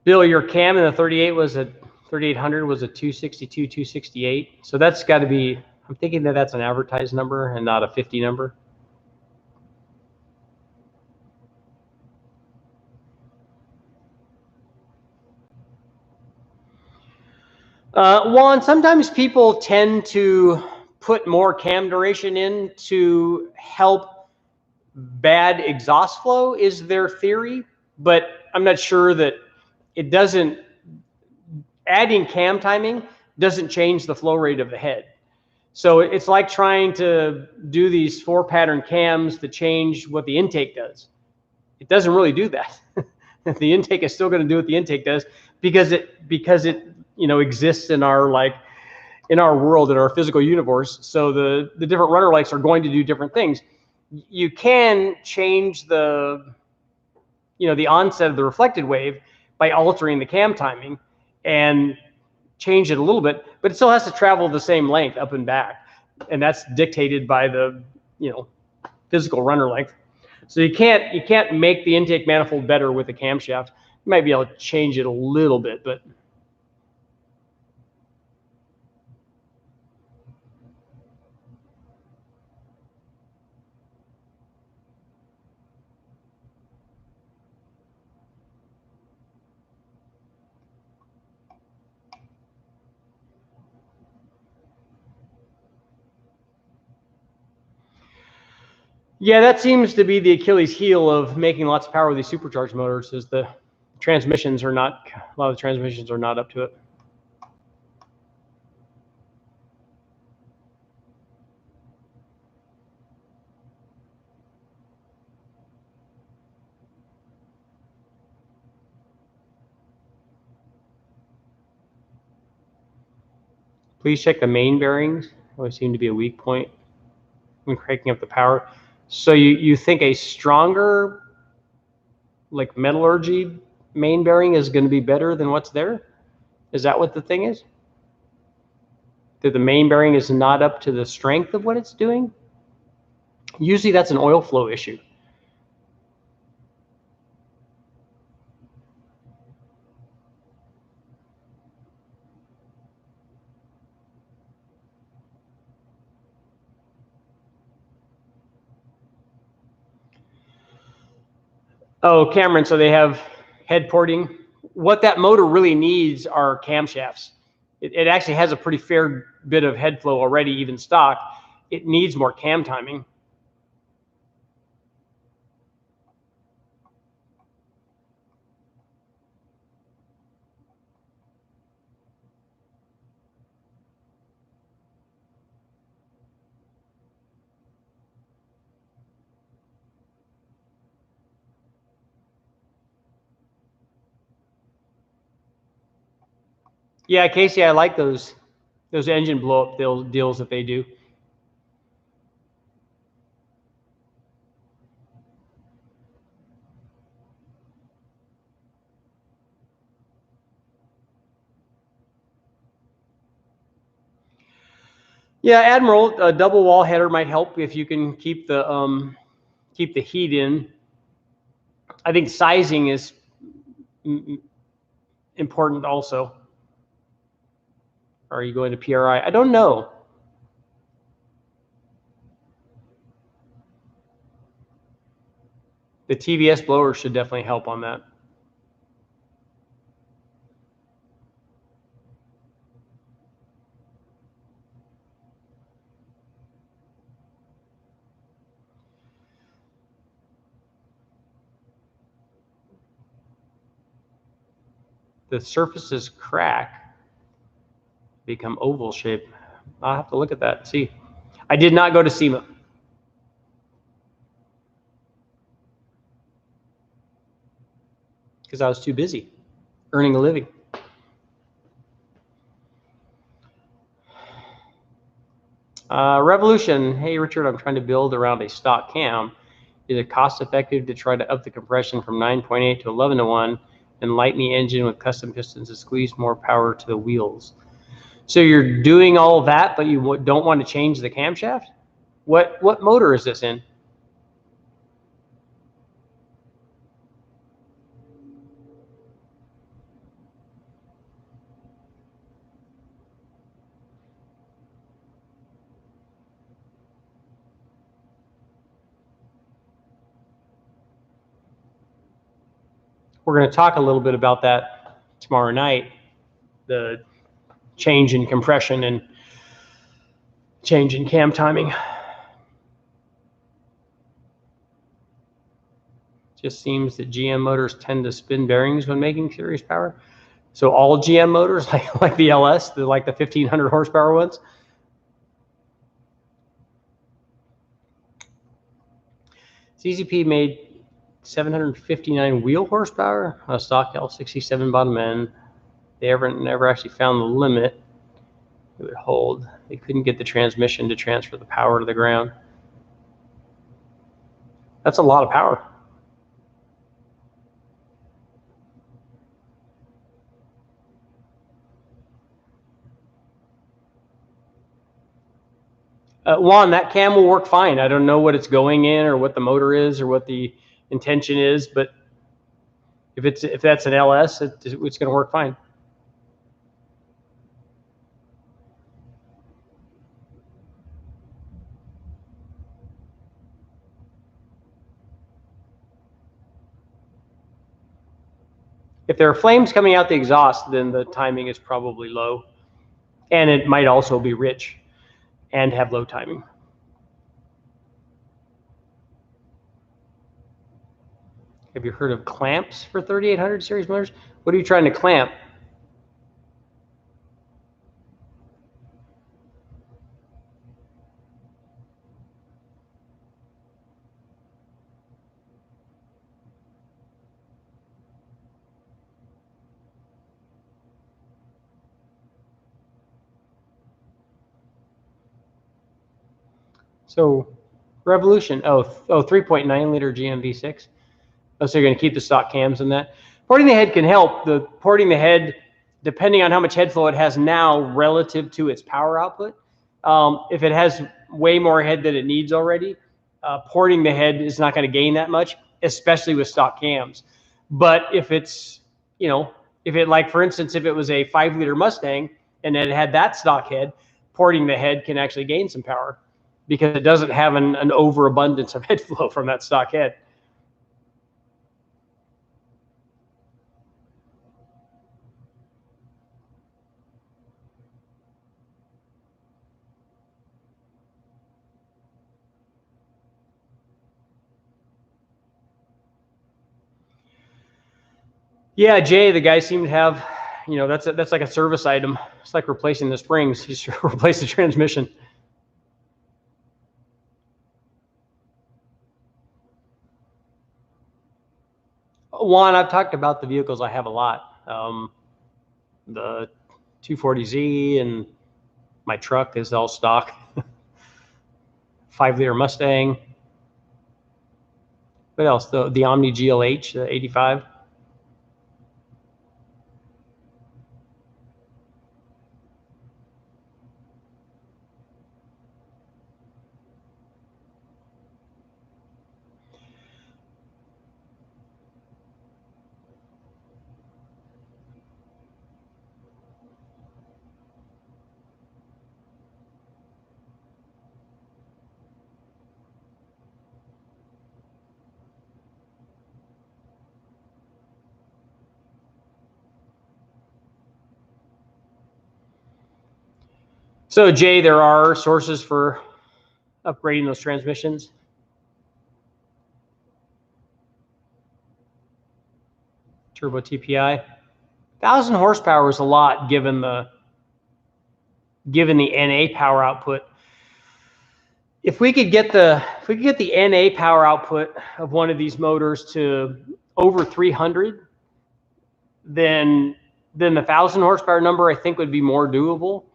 Bill, your cam in the 3800 was a 262, 268. So that's got to be, I'm thinking that that's an advertised number and not a 50 number. Well, and sometimes people tend to put more cam duration in to help bad exhaust flow is their theory, but I'm not sure that it doesn't, adding cam timing doesn't change the flow rate of the head. So it's like trying to do these 4-pattern cams to change what the intake does. It doesn't really do that. The intake is still going to do what the intake does because it exists in our world, in our physical universe. So the different runner lights are going to do different things. You can change the onset of the reflected wave by altering the cam timing and change it a little bit, but it still has to travel the same length up and back, and that's dictated by the physical runner length. So you can't make the intake manifold better with the camshaft. You might be able to change it a little bit, but yeah, that seems to be the Achilles heel of making lots of power with these supercharged motors, is the transmissions are not, a lot of the transmissions are not up to it. Please check the main bearings. Always seem to be a weak point when cranking up the power. So you think a stronger, like metallurgy main bearing is going to be better than what's there? Is that what the thing is? That the main bearing is not up to the strength of what it's doing? Usually that's an oil flow issue. Oh, Cameron, so they have head porting. What that motor really needs are camshafts. It actually has a pretty fair bit of head flow already, even stock. It needs more cam timing. Yeah, Casey, I like those engine blow up deals that they do. Yeah, Admiral, a double wall header might help if you can keep the heat in. I think sizing is important also. Are you going to PRI? I don't know. The TVS blower should definitely help on that. The surfaces crack, become oval shape. I'll have to look at that and see. I did not go to SEMA because I was too busy earning a living. Revolution. Hey, Richard, I'm trying to build around a stock cam. Is it cost effective to try to up the compression from 9.8 to 11 to 1 and lighten the engine with custom pistons to squeeze more power to the wheels? So you're doing all of that, but you don't want to change the camshaft? What motor is this in? We're going to talk a little bit about that tomorrow night, the change in compression and change in cam timing. Just seems that GM motors tend to spin bearings when making series power. So all GM motors, like the LS, like the 1500 horsepower ones. CZP made 759 wheel horsepower on a stock L67 bottom end. They never actually found the limit it would hold. They couldn't get the transmission to transfer the power to the ground. That's a lot of power. Juan, that cam will work fine. I don't know what it's going in or what the motor is or what the intention is, but if that's an LS, it's going to work fine. If there are flames coming out the exhaust, then the timing is probably low, and it might also be rich and have low timing. Have you heard of clamps for 3800 series motors? What are you trying to clamp? So Revolution, 3.9 liter GMV6. Oh, so you're going to keep the stock cams in that. Porting the head can help. Porting the head, depending on how much head flow it has now relative to its power output. If it has way more head than it needs already, porting the head is not going to gain that much, especially with stock cams. But if it's, like, for instance, if it was a 5-liter Mustang and it had that stock head, porting the head can actually gain some power because it doesn't have an overabundance of head flow from that stock head. Yeah, Jay, the guy seemed to have, that's like a service item. It's like replacing the springs. You should replace the transmission. Juan, I've talked about the vehicles I have a lot. The 240Z and my truck is all stock. 5-liter Mustang. What else? The Omni GLH, the 85. So Jay, there are sources for upgrading those transmissions. Turbo TPI. 1,000 horsepower is a lot given the NA power output. If we could get the NA power output of one of these motors to over 300, then the 1,000 horsepower number I think would be more doable.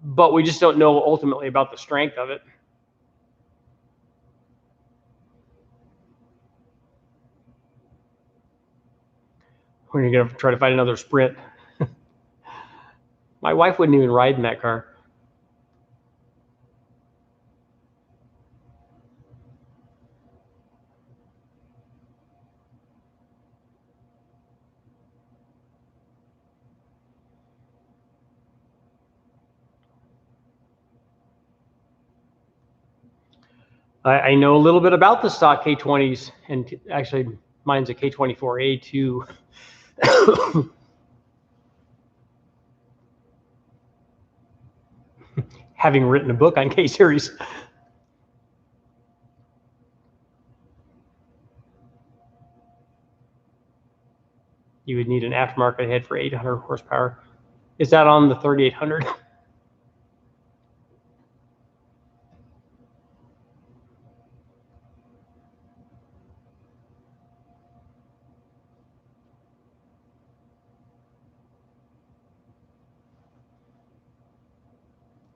but we just don't know ultimately about the strength of it. We're going to try to find another Sprint. My wife wouldn't even ride in that car. I know a little bit about the stock K20s, and actually mine's a K24A2. Having written a book on K-Series. You would need an aftermarket head for 800 horsepower. Is that on the 3800?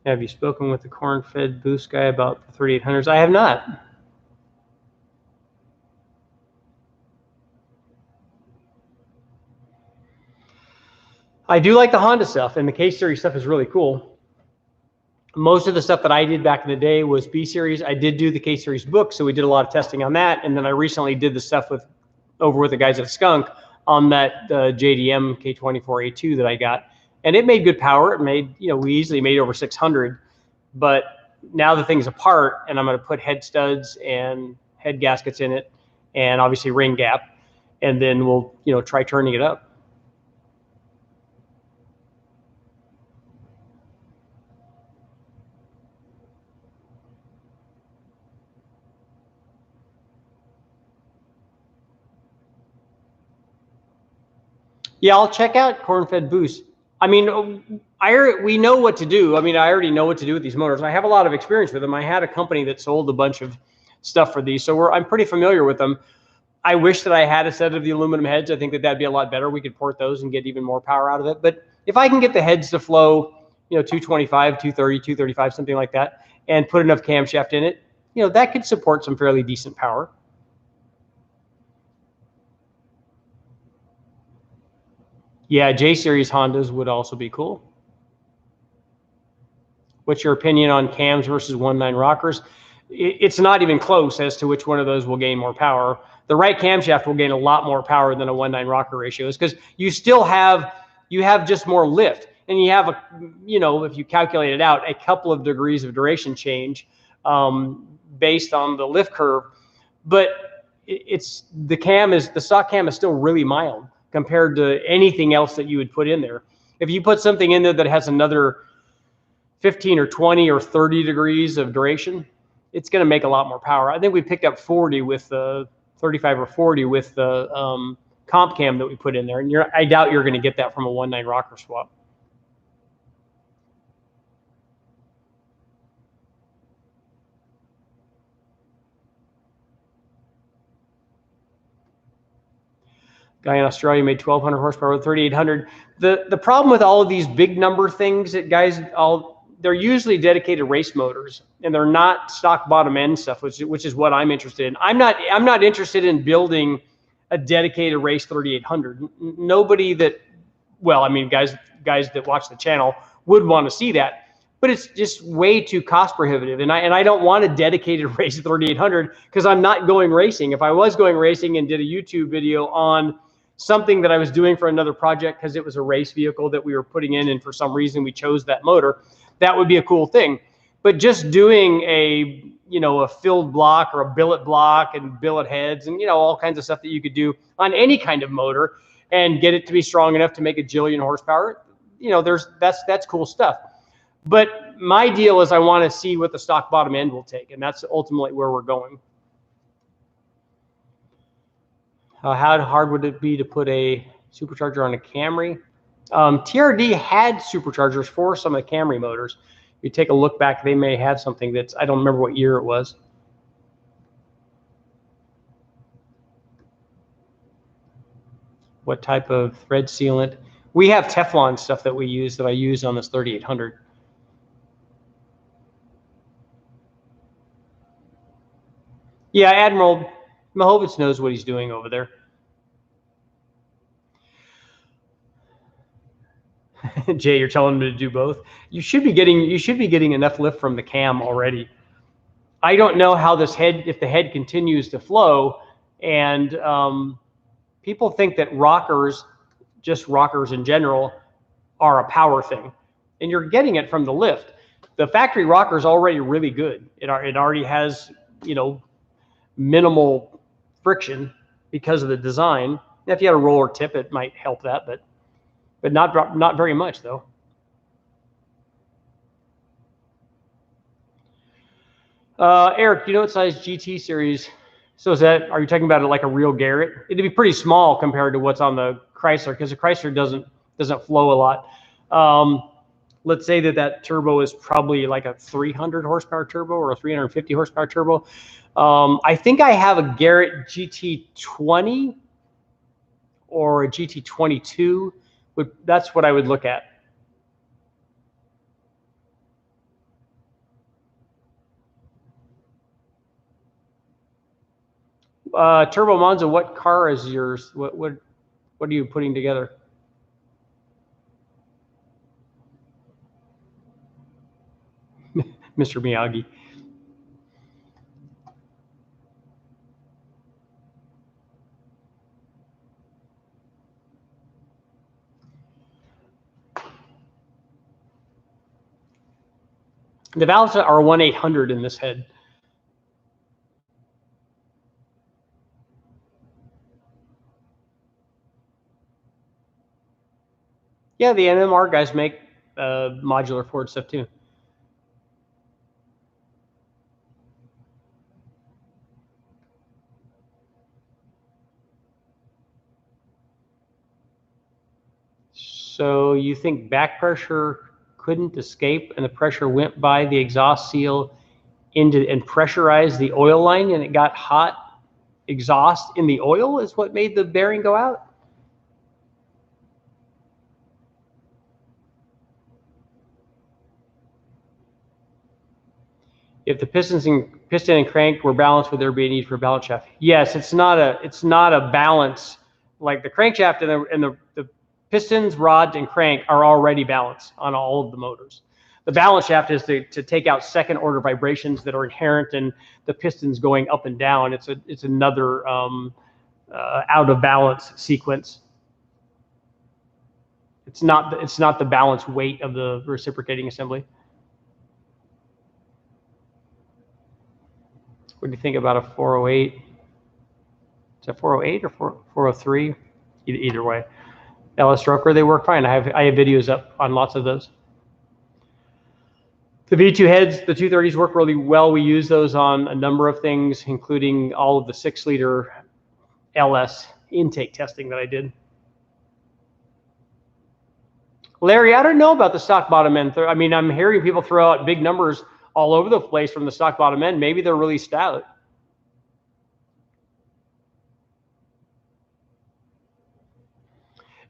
Have you spoken with the corn-fed boost guy about the 3800s? I have not. I do like the Honda stuff, and the K-Series stuff is really cool. Most of the stuff that I did back in the day was B-Series. I did do the K-Series book, so we did a lot of testing on that, and then I recently did the stuff over with the guys at Skunk on that JDM K24A2 that I got, and it made good power. It made, we easily made over 600, but now the thing's apart, and I'm going to put head studs and head gaskets in it, and obviously ring gap, and then we'll try turning it up. Yeah, I'll check out corn-fed boost. I mean, we know what to do. I mean, I already know what to do with these motors. I have a lot of experience with them. I had a company that sold a bunch of stuff for these, so I'm pretty familiar with them. I wish that I had a set of the aluminum heads. I think that'd be a lot better. We could port those and get even more power out of it. But if I can get the heads to flow, 225, 230, 235, something like that, and put enough camshaft in it, that could support some fairly decent power. Yeah, J-Series Hondas would also be cool. What's your opinion on cams versus 1.9 rockers? It's not even close as to which one of those will gain more power. The right camshaft will gain a lot more power than a 1.9 rocker ratio is, because you have just more lift, and you have if you calculate it out, a couple of degrees of duration change based on the lift curve. But the stock cam is still really mild compared to anything else that you would put in there. If you put something in there that has another 15 or 20 or 30 degrees of duration, it's going to make a lot more power. I think we picked up 40 with the 35 or 40 with the comp cam that we put in there, and I doubt you're going to get that from a 1.9 rocker swap. Guy in Australia made 1,200 horsepower with 3,800. The problem with all of these big number things that they're usually dedicated race motors, and they're not stock bottom end stuff, which is what I'm interested in. I'm not interested in building a dedicated race 3,800. Nobody guys that watch the channel would want to see that, but it's just way too cost prohibitive. And I don't want a dedicated race 3,800 because I'm not going racing. If I was going racing and did a YouTube video on something that I was doing for another project because it was a race vehicle that we were putting in, and for some reason we chose that motor, that would be a cool thing. But just doing a filled block or a billet block and billet heads and all kinds of stuff that you could do on any kind of motor and get it to be strong enough to make a jillion horsepower, that's cool stuff. But my deal is I want to see what the stock bottom end will take, and that's ultimately where we're going. How hard would it be to put a supercharger on a Camry? TRD had superchargers for some of the Camry motors. If you take a look back, they may have something I don't remember what year it was. What type of thread sealant? We have Teflon stuff that I use on this 3,800. Yeah, Admiral Mahovitz knows what he's doing over there. Jay, you're telling him to do both. You should be getting enough lift from the cam already. I don't know how this head, if the head continues to flow, and people think that rockers, just rockers in general, are a power thing, and you're getting it from the lift. The factory rocker is already really good. It already has, you know, minimal friction because of the design. If you had a roller tip, it might help that, but not very much though. Eric, you know what size GT series? So are you talking about it like a real Garrett? It'd be pretty small compared to what's on the Chrysler, because the Chrysler doesn't flow a lot. Let's say that turbo is probably like a 300 horsepower turbo or a 350 horsepower turbo. I think I have a Garrett GT20 or a GT22. That's what I would look at. Turbo Monza, what car is yours? What are you putting together? Mr. Miyagi. The valves are 1-800 in this head. Yeah, the NMR guys make modular Ford stuff too. So you think back pressure couldn't escape and the pressure went by the exhaust seal and pressurized the oil line, and it got hot exhaust in the oil is what made the bearing go out? If the piston and crank were balanced, would there be a need for a balance shaft? Yes, it's not a balance. Like the crankshaft and the pistons, rod, and crank are already balanced on all of the motors. The balance shaft is to take out second order vibrations that are inherent in the pistons going up and down. It's another out of balance sequence. It's not the balance weight of the reciprocating assembly. What do you think about a 408? Is that 408 or 403? Either way. LS stroker, they work fine. I have videos up on lots of those. The V2 heads, the 230s work really well. We use those on a number of things, including all of the 6-liter LS intake testing that I did. Larry, I don't know about the stock bottom end. I mean, I'm hearing people throw out big numbers all over the place from the stock bottom end. Maybe they're really stout.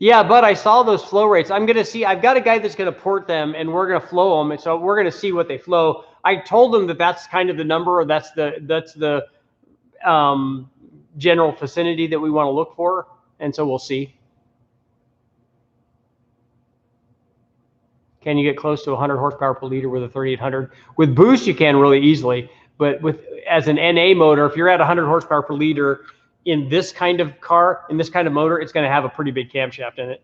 Yeah, but I saw those flow rates. I'm gonna see. I've got a guy that's gonna port them, and we're gonna flow them, and so we're gonna see what they flow. I told him that that's kind of the number, or that's the general vicinity that we want to look for, and so we'll see. Can you get close to 100 horsepower per liter with a 3800? With boost, you can really easily, but as an NA motor, if you're at 100 horsepower per liter in this kind of car, in this kind of motor, it's going to have a pretty big camshaft in it.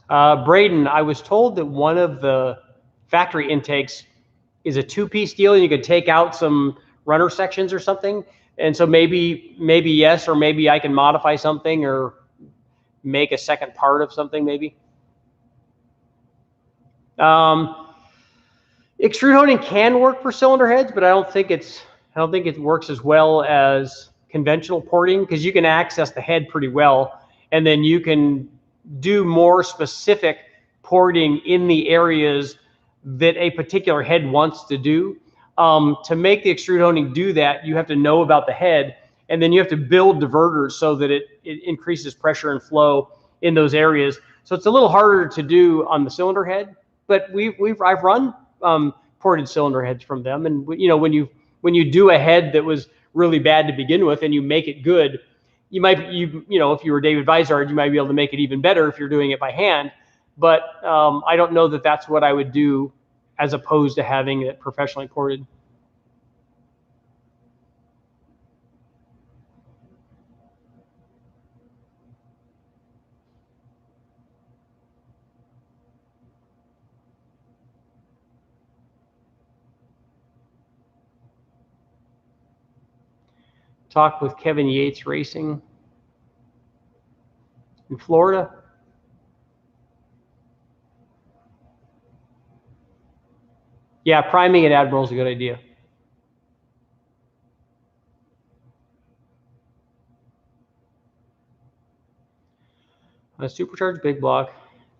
Braden, I was told that one of the factory intakes is a 2-piece deal, and you could take out some runner sections or something. And so maybe yes, or maybe I can modify something or make a second part of something maybe. Extrude honing can work for cylinder heads, but I don't think it works as well as conventional porting, because you can access the head pretty well, and then you can do more specific porting in the areas that a particular head wants to do. To make the extrude honing do that, you have to know about the head, and then you have to build diverters so that it increases pressure and flow in those areas. So it's a little harder to do on the cylinder head, but I've run ported cylinder heads from them, and when you do a head that was really bad to begin with and you make it good, you might if you were David Vizard, you might be able to make it even better if you're doing it by hand. But I don't know that that's what I would do as opposed to having it professionally ported. Talk with Kevin Yates Racing in Florida. Yeah, priming at Admiral is a good idea. A supercharged big block,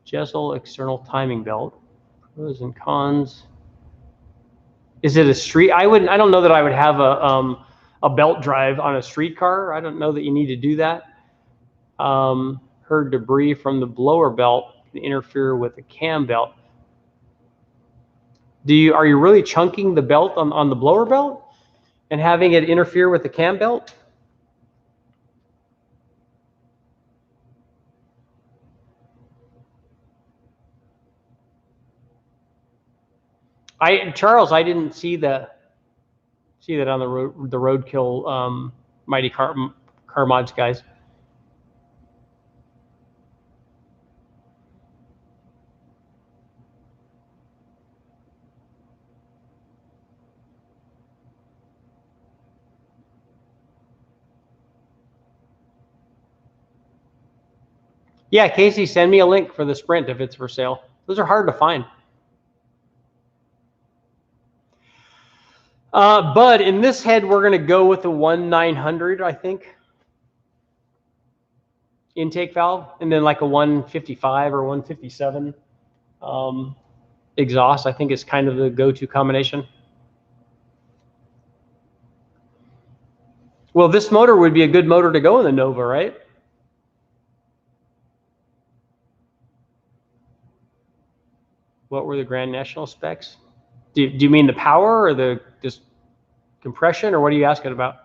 Jessel external timing belt. Pros and cons. Is it a street? I don't know that I would have a belt drive on a street car. I don't know that you need to do that. Heard debris from the blower belt can interfere with the cam belt. Are you really chunking the belt on the blower belt and having it interfere with the cam belt? Charles, I didn't see that on the roadkill Mighty Car Mods guys. Yeah, Casey, send me a link for the Sprint if it's for sale. Those are hard to find. But in this head, we're going to go with the 1900, I think, intake valve, and then like a 155 or 157 exhaust. I think is kind of the go-to combination. Well, this motor would be a good motor to go in the Nova, right? What were the Grand National specs? Do you mean the power or the just compression, or what are you asking about?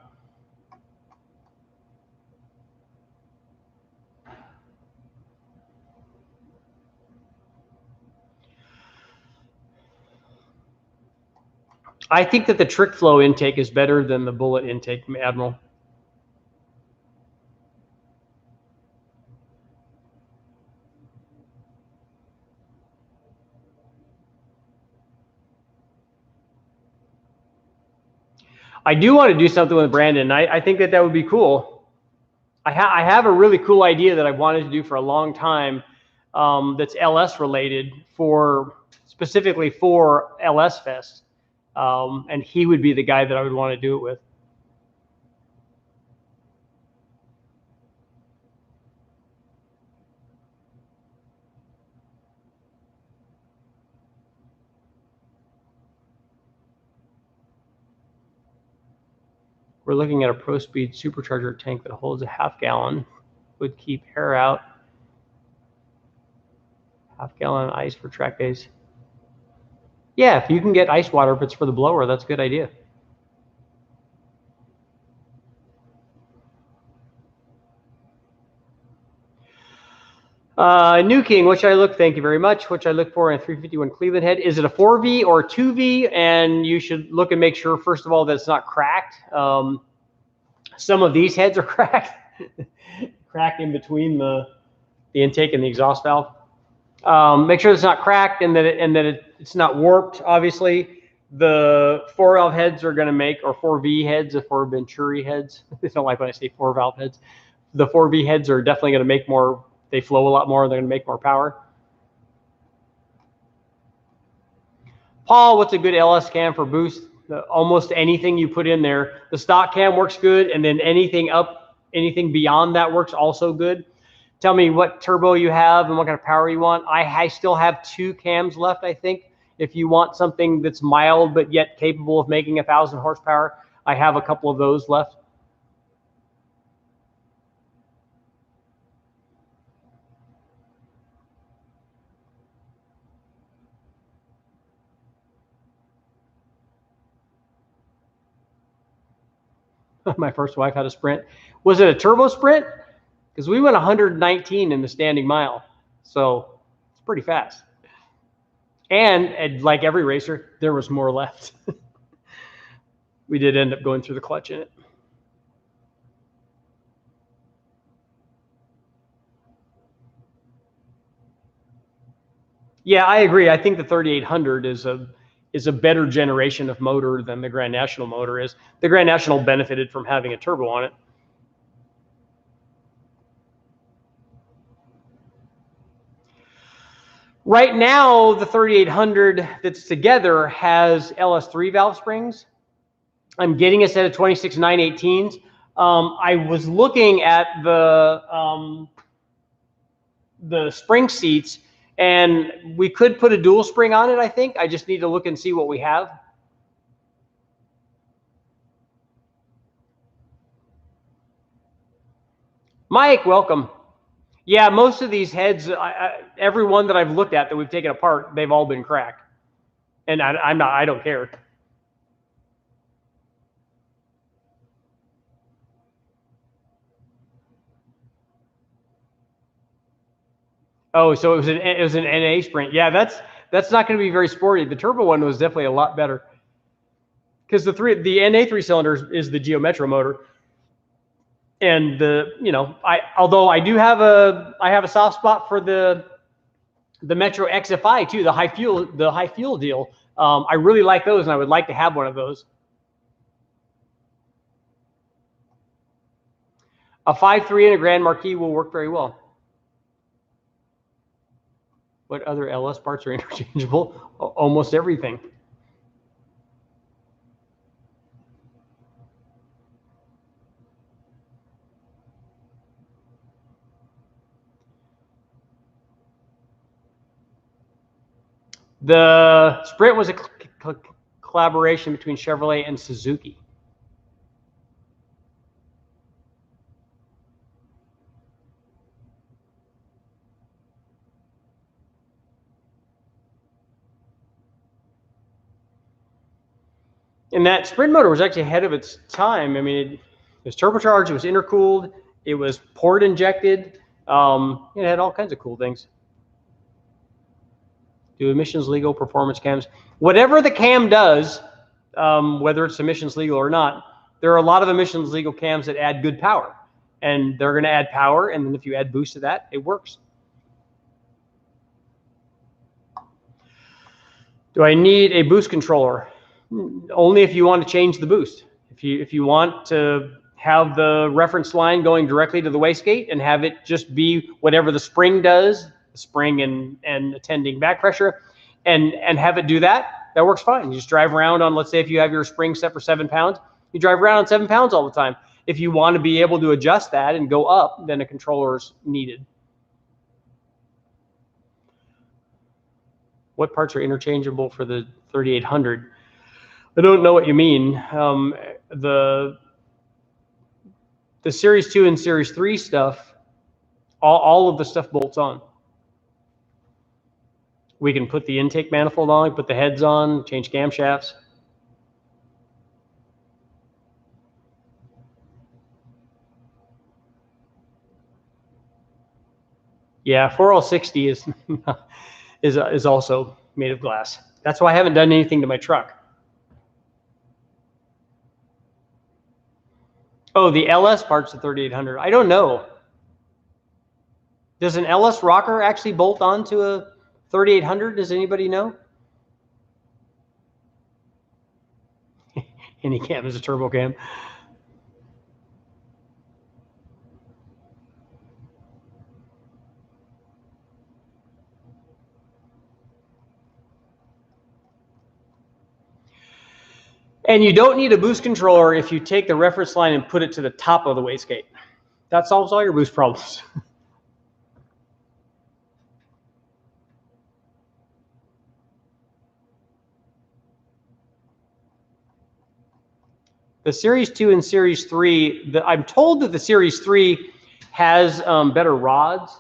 I think that the trick flow intake is better than the bullet intake from Admiral. I do want to do something with Brandon. I think that would be cool. I have a really cool idea that I've wanted to do for a long time that's LS related, specifically for LS Fest. And he would be the guy that I would want to do it with. We're looking at a Pro Speed supercharger tank that holds a half gallon, would keep air out. Half gallon ice for track days. Yeah, if you can get ice water, if it's for the blower, that's a good idea. New King, thank you very much, which I look for in a 351 Cleveland head. Is it a 4V or 2V? And you should look and make sure, first of all, that it's not cracked. Some of these heads are cracked, cracked in between the intake and the exhaust valve. Make sure it's not cracked and that it's not warped. Obviously, the 4-valve heads are going to make, or 4V heads, if we're Venturi heads. They don't like when I say 4-valve heads. The 4V heads are definitely going to make more. They flow a lot more. They're going to make more power. Paul, what's a good LS cam for boost? Almost anything you put in there. The stock cam works good, and then anything beyond that works also good. Tell me what turbo you have and what kind of power you want. I still have 2 cams left, I think. If you want something that's mild but yet capable of making 1,000 horsepower, I have a couple of those left. My first wife had a Sprint. Was it a turbo Sprint? Because we went 119 in the standing mile. So it's pretty fast. And like every racer, there was more left. We did end up going through the clutch in it. Yeah, I agree. I think the 3800 is a better generation of motor than the Grand National motor is. The Grand National benefited from having a turbo on it. Right now, the 3800 that's together has LS3 valve springs. I'm getting a set of 26 918s. I was looking at the spring seats, and we could put a dual spring on it, I think. I just need to look and see what we have. Mike, welcome. Yeah, most of these heads, every one that I've looked at that we've taken apart, they've all been cracked. And I don't care. Oh, so it was an NA Sprint. Yeah, that's not going to be very sporty. The turbo one was definitely a lot better. Because the NA 3-cylinder is the Geo Metro motor. And although I do have a soft spot for the Metro XFI too, the high fuel deal. I really like those, and I would like to have one of those. A 5.3 and a Grand Marquis will work very well. What other LS parts are interchangeable? Almost everything. The Sprint was a collaboration between Chevrolet and Suzuki. And that Sprint motor was actually ahead of its time. I mean, it was turbocharged, it was intercooled, it was port injected. It had all kinds of cool things. Do emissions legal performance cams. Whatever the cam does, whether it's emissions legal or not, there are a lot of emissions legal cams that add good power. And they're going to add power, and then if you add boost to that, it works. Do I need a boost controller? Only if you want to change the boost. If you want to have the reference line going directly to the wastegate and have it just be whatever the spring does, the spring and attending back pressure, and have it do that, that works fine. You just drive around on, let's say if you have your spring set for 7 pounds, you drive around on 7 pounds all the time. If you want to be able to adjust that and go up, then a controller is needed. What parts are interchangeable for the 3800? I don't know what you mean. The Series 2 and Series 3 stuff, all of the stuff bolts on. We can put the intake manifold on, put the heads on, change camshafts. Yeah, 4L60 is also made of glass. That's why I haven't done anything to my truck. Oh, the LS parts of 3800. I don't know. Does an LS rocker actually bolt onto a 3800? Does anybody know? Any cam is a turbo cam. And you don't need a boost controller if you take the reference line and put it to the top of the wastegate. That solves all your boost problems. The Series 2 and Series 3, I'm told that the Series 3 has better rods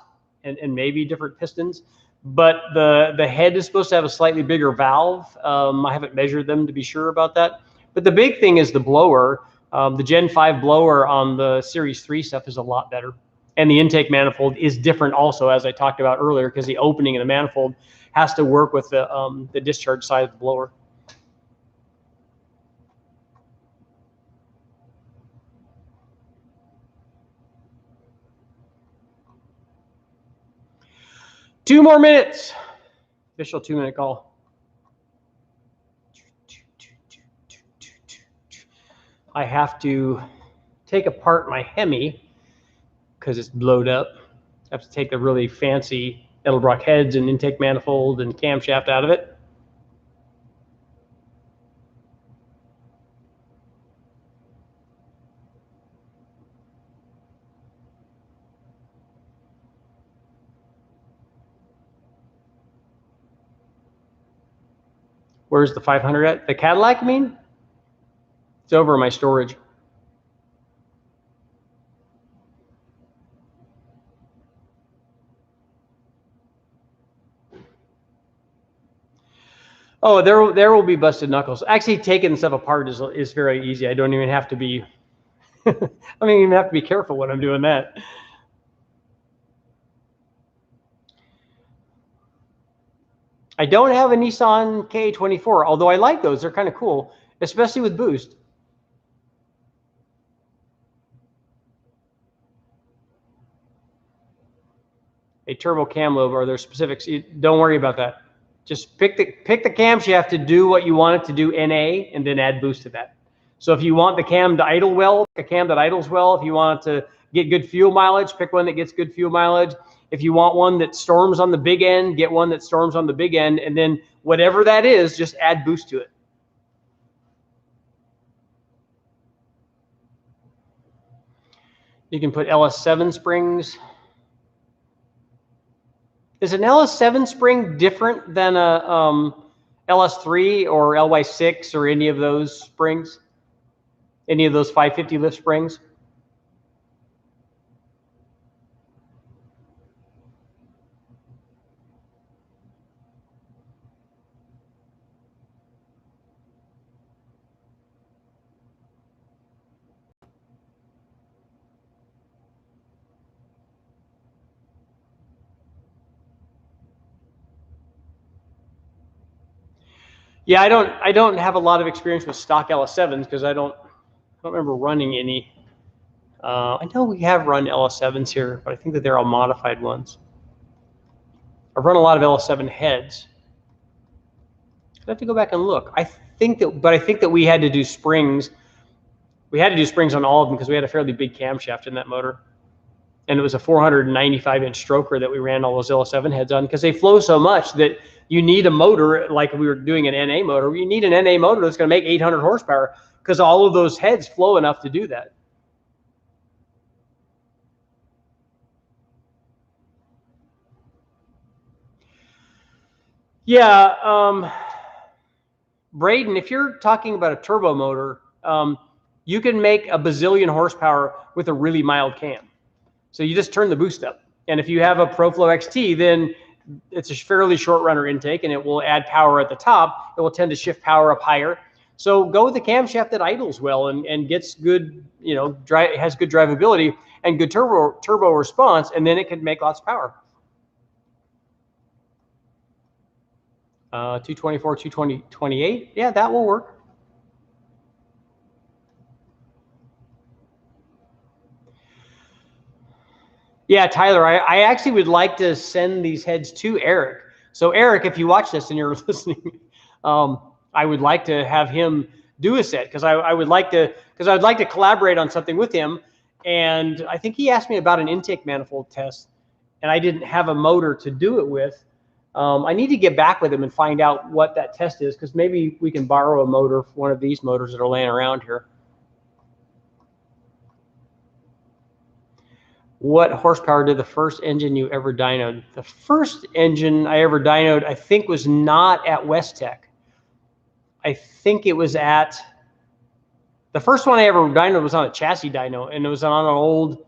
and maybe different pistons, but the head is supposed to have a slightly bigger valve. I haven't measured them to be sure about that. But the big thing is the blower. The Gen 5 blower on the Series 3 stuff is a lot better. And the intake manifold is different also, as I talked about earlier, because the opening in the manifold has to work with the discharge side of the blower. Two more minutes. Official 2-minute call. I have to take apart my Hemi because it's blowed up. I have to take the really fancy Edelbrock heads and intake manifold and camshaft out of it. Where's the 500 at? The Cadillac, I mean? It's over in my storage. Oh, there will be busted knuckles. Actually, taking stuff apart is very easy. I don't even have to be I don't even have to be careful when I'm doing that. I don't have a Nissan K24, although I like those. They're kind of cool, especially with boost. A turbo cam lobe, are there specifics? Don't worry about that. Just pick the camshaft to do what you want it to do NA, and then add boost to that. So if you want the cam to idle well, pick a cam that idles well. If you want it to get good fuel mileage, pick one that gets good fuel mileage. If you want one that storms on the big end, get one that storms on the big end, and then whatever that is, just add boost to it. You can put LS7 springs. Is an LS7 spring different than a LS3 or LY6 or any of those springs? Any of those 550 lift springs? Yeah, I don't have a lot of experience with stock LS7s because I don't remember running any. I know we have run LS7s here, but I think that they're all modified ones. I've run a lot of LS7 heads. I have to go back and look. I think that we had to do springs. We had to do springs on all of them because we had a fairly big camshaft in that motor. And it was a 495-inch stroker that we ran all those LS7 heads on because they flow so much that you need a motor, like we were doing an NA motor. You need an NA motor that's going to make 800 horsepower because all of those heads flow enough to do that. Yeah, Braden, if you're talking about a turbo motor, you can make a bazillion horsepower with a really mild cam. So you just turn the boost up. And if you have a ProFlow XT, then it's a fairly short runner intake and it will add power at the top. It will tend to shift power up higher. So go with the camshaft that idles well and gets good, has good drivability and good turbo response, and then it can make lots of power. 224, 228, yeah, that will work. Yeah, Tyler, I actually would like to send these heads to Eric. So Eric, if you watch this and you're listening, I would like to have him do a set because I would like to collaborate on something with him. And I think he asked me about an intake manifold test, and I didn't have a motor to do it with. I need to get back with him and find out what that test is because maybe we can borrow a motor for one of these motors that are laying around here. What horsepower did the first engine you ever dynoed? The first engine I ever dynoed, I think, was not at Westech. I think it was at, the first one I ever dynoed was on a chassis dyno, and it was on an old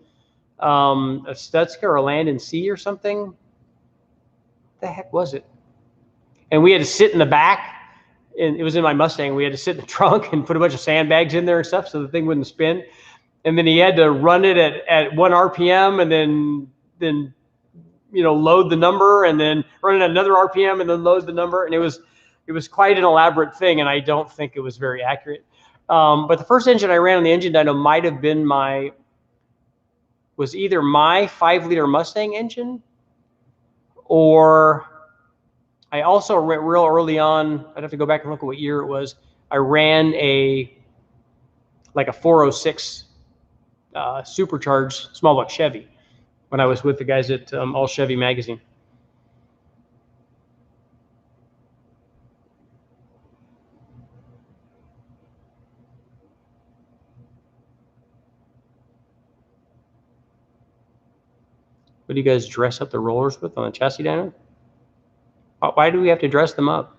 a Stutzka or a Land & Sea or something. What the heck was it? And we had to sit in the back and it was in my Mustang. We had to sit in the trunk and put a bunch of sandbags in there and stuff so the thing wouldn't spin. And then he had to run it at 1 RPM and then load the number and then run it at another RPM and then load the number. And it was quite an elaborate thing, and I don't think it was very accurate. But the first engine I ran on the engine dyno might have been was either my 5-liter Mustang engine, or I also real early on, I'd have to go back and look at what year it was, I ran like a 406 supercharged small block Chevy when I was with the guys at All Chevy Magazine. What do you guys dress up the rollers with on the chassis dyno? Why do we have to dress them up?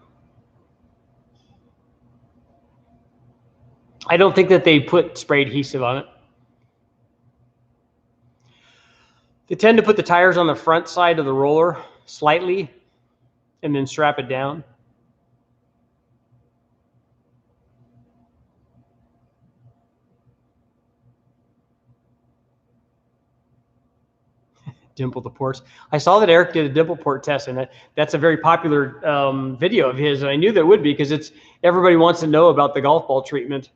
I don't think that they put spray adhesive on it. They tend to put the tires on the front side of the roller slightly and then strap it down. Dimple the ports. I saw that Eric did a dimple port test, and that's a very popular video of his, and I knew there would be because everybody wants to know about the golf ball treatment.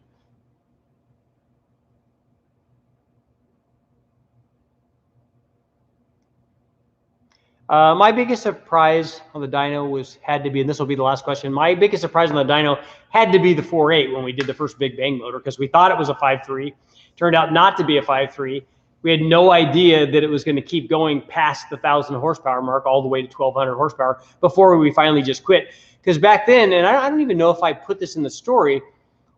My biggest surprise on the dyno had to be, and this will be the last question, my biggest surprise on the dyno had to be the 4.8 when we did the first big bang motor, because we thought it was a 5.3. Turned out not to be a 5.3. We had no idea that it was going to keep going past the 1,000 horsepower mark all the way to 1,200 horsepower before we finally just quit. Because back then, and I don't even know if I put this in the story,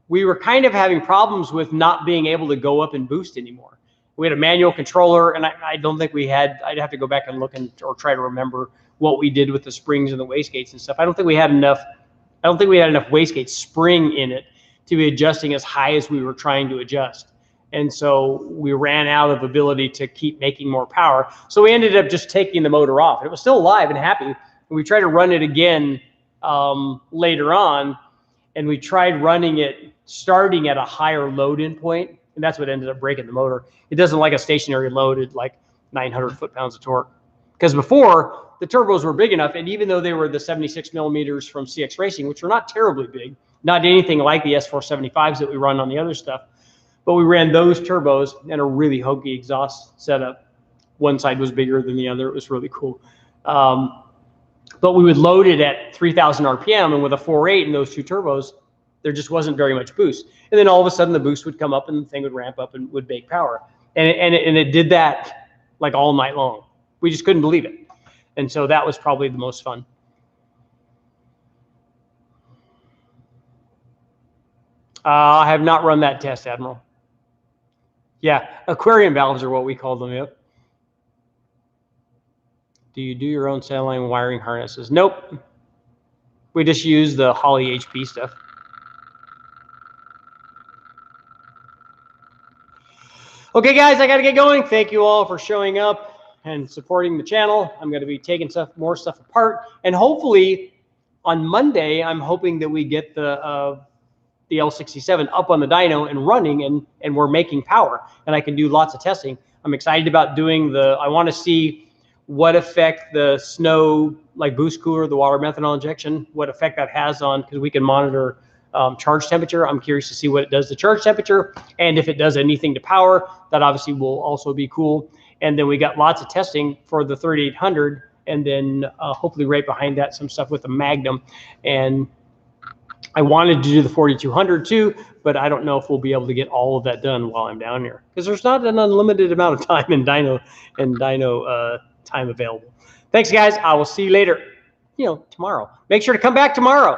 we were kind of having problems with not being able to go up and boost anymore. We had a manual controller, and I don't think we had, I'd have to go back and look or try to remember what we did with the springs and the wastegates and stuff. I don't think we had enough wastegate spring in it to be adjusting as high as we were trying to adjust. And so we ran out of ability to keep making more power. So we ended up just taking the motor off. It was still alive and happy. And we tried to run it again later on, and we tried running it starting at a higher load-in point, and that's what ended up breaking the motor. It doesn't like a stationary load at like 900 foot-pounds of torque. Because before, the turbos were big enough, and even though they were the 76 millimeters from CX Racing, which were not terribly big, not anything like the S475s that we run on the other stuff, but we ran those turbos and a really hokey exhaust setup. One side was bigger than the other. It was really cool. But we would load it at 3,000 RPM, and with a 4.8 and those two turbos, there just wasn't very much boost. And then all of a sudden the boost would come up and the thing would ramp up and would bake power. And it did that like all night long. We just couldn't believe it. And so that was probably the most fun. I have not run that test, Admiral. Yeah, aquarium valves are what we call them. Yep. Do you do your own satellite wiring harnesses? Nope. We just use the Holley HP stuff. Okay, guys, I got to get going. Thank you all for showing up and supporting the channel. I'm going to be taking more stuff apart, and hopefully on Monday, I'm hoping that we get the L67 up on the dyno and running, and we're making power, and I can do lots of testing. I'm excited about doing I want to see what effect the snow, like boost cooler, the water methanol injection, what effect that has on, because we can monitor charge temperature. I'm curious to see what it does to charge temperature, and if it does anything to power. That obviously will also be cool. And then we got lots of testing for the 3800, and then hopefully right behind that some stuff with the Magnum. And I wanted to do the 4200 too, but I don't know if we'll be able to get all of that done while I'm down here, because there's not an unlimited amount of time in dyno time available. Thanks, guys. I will see you later, tomorrow. Make sure to come back tomorrow.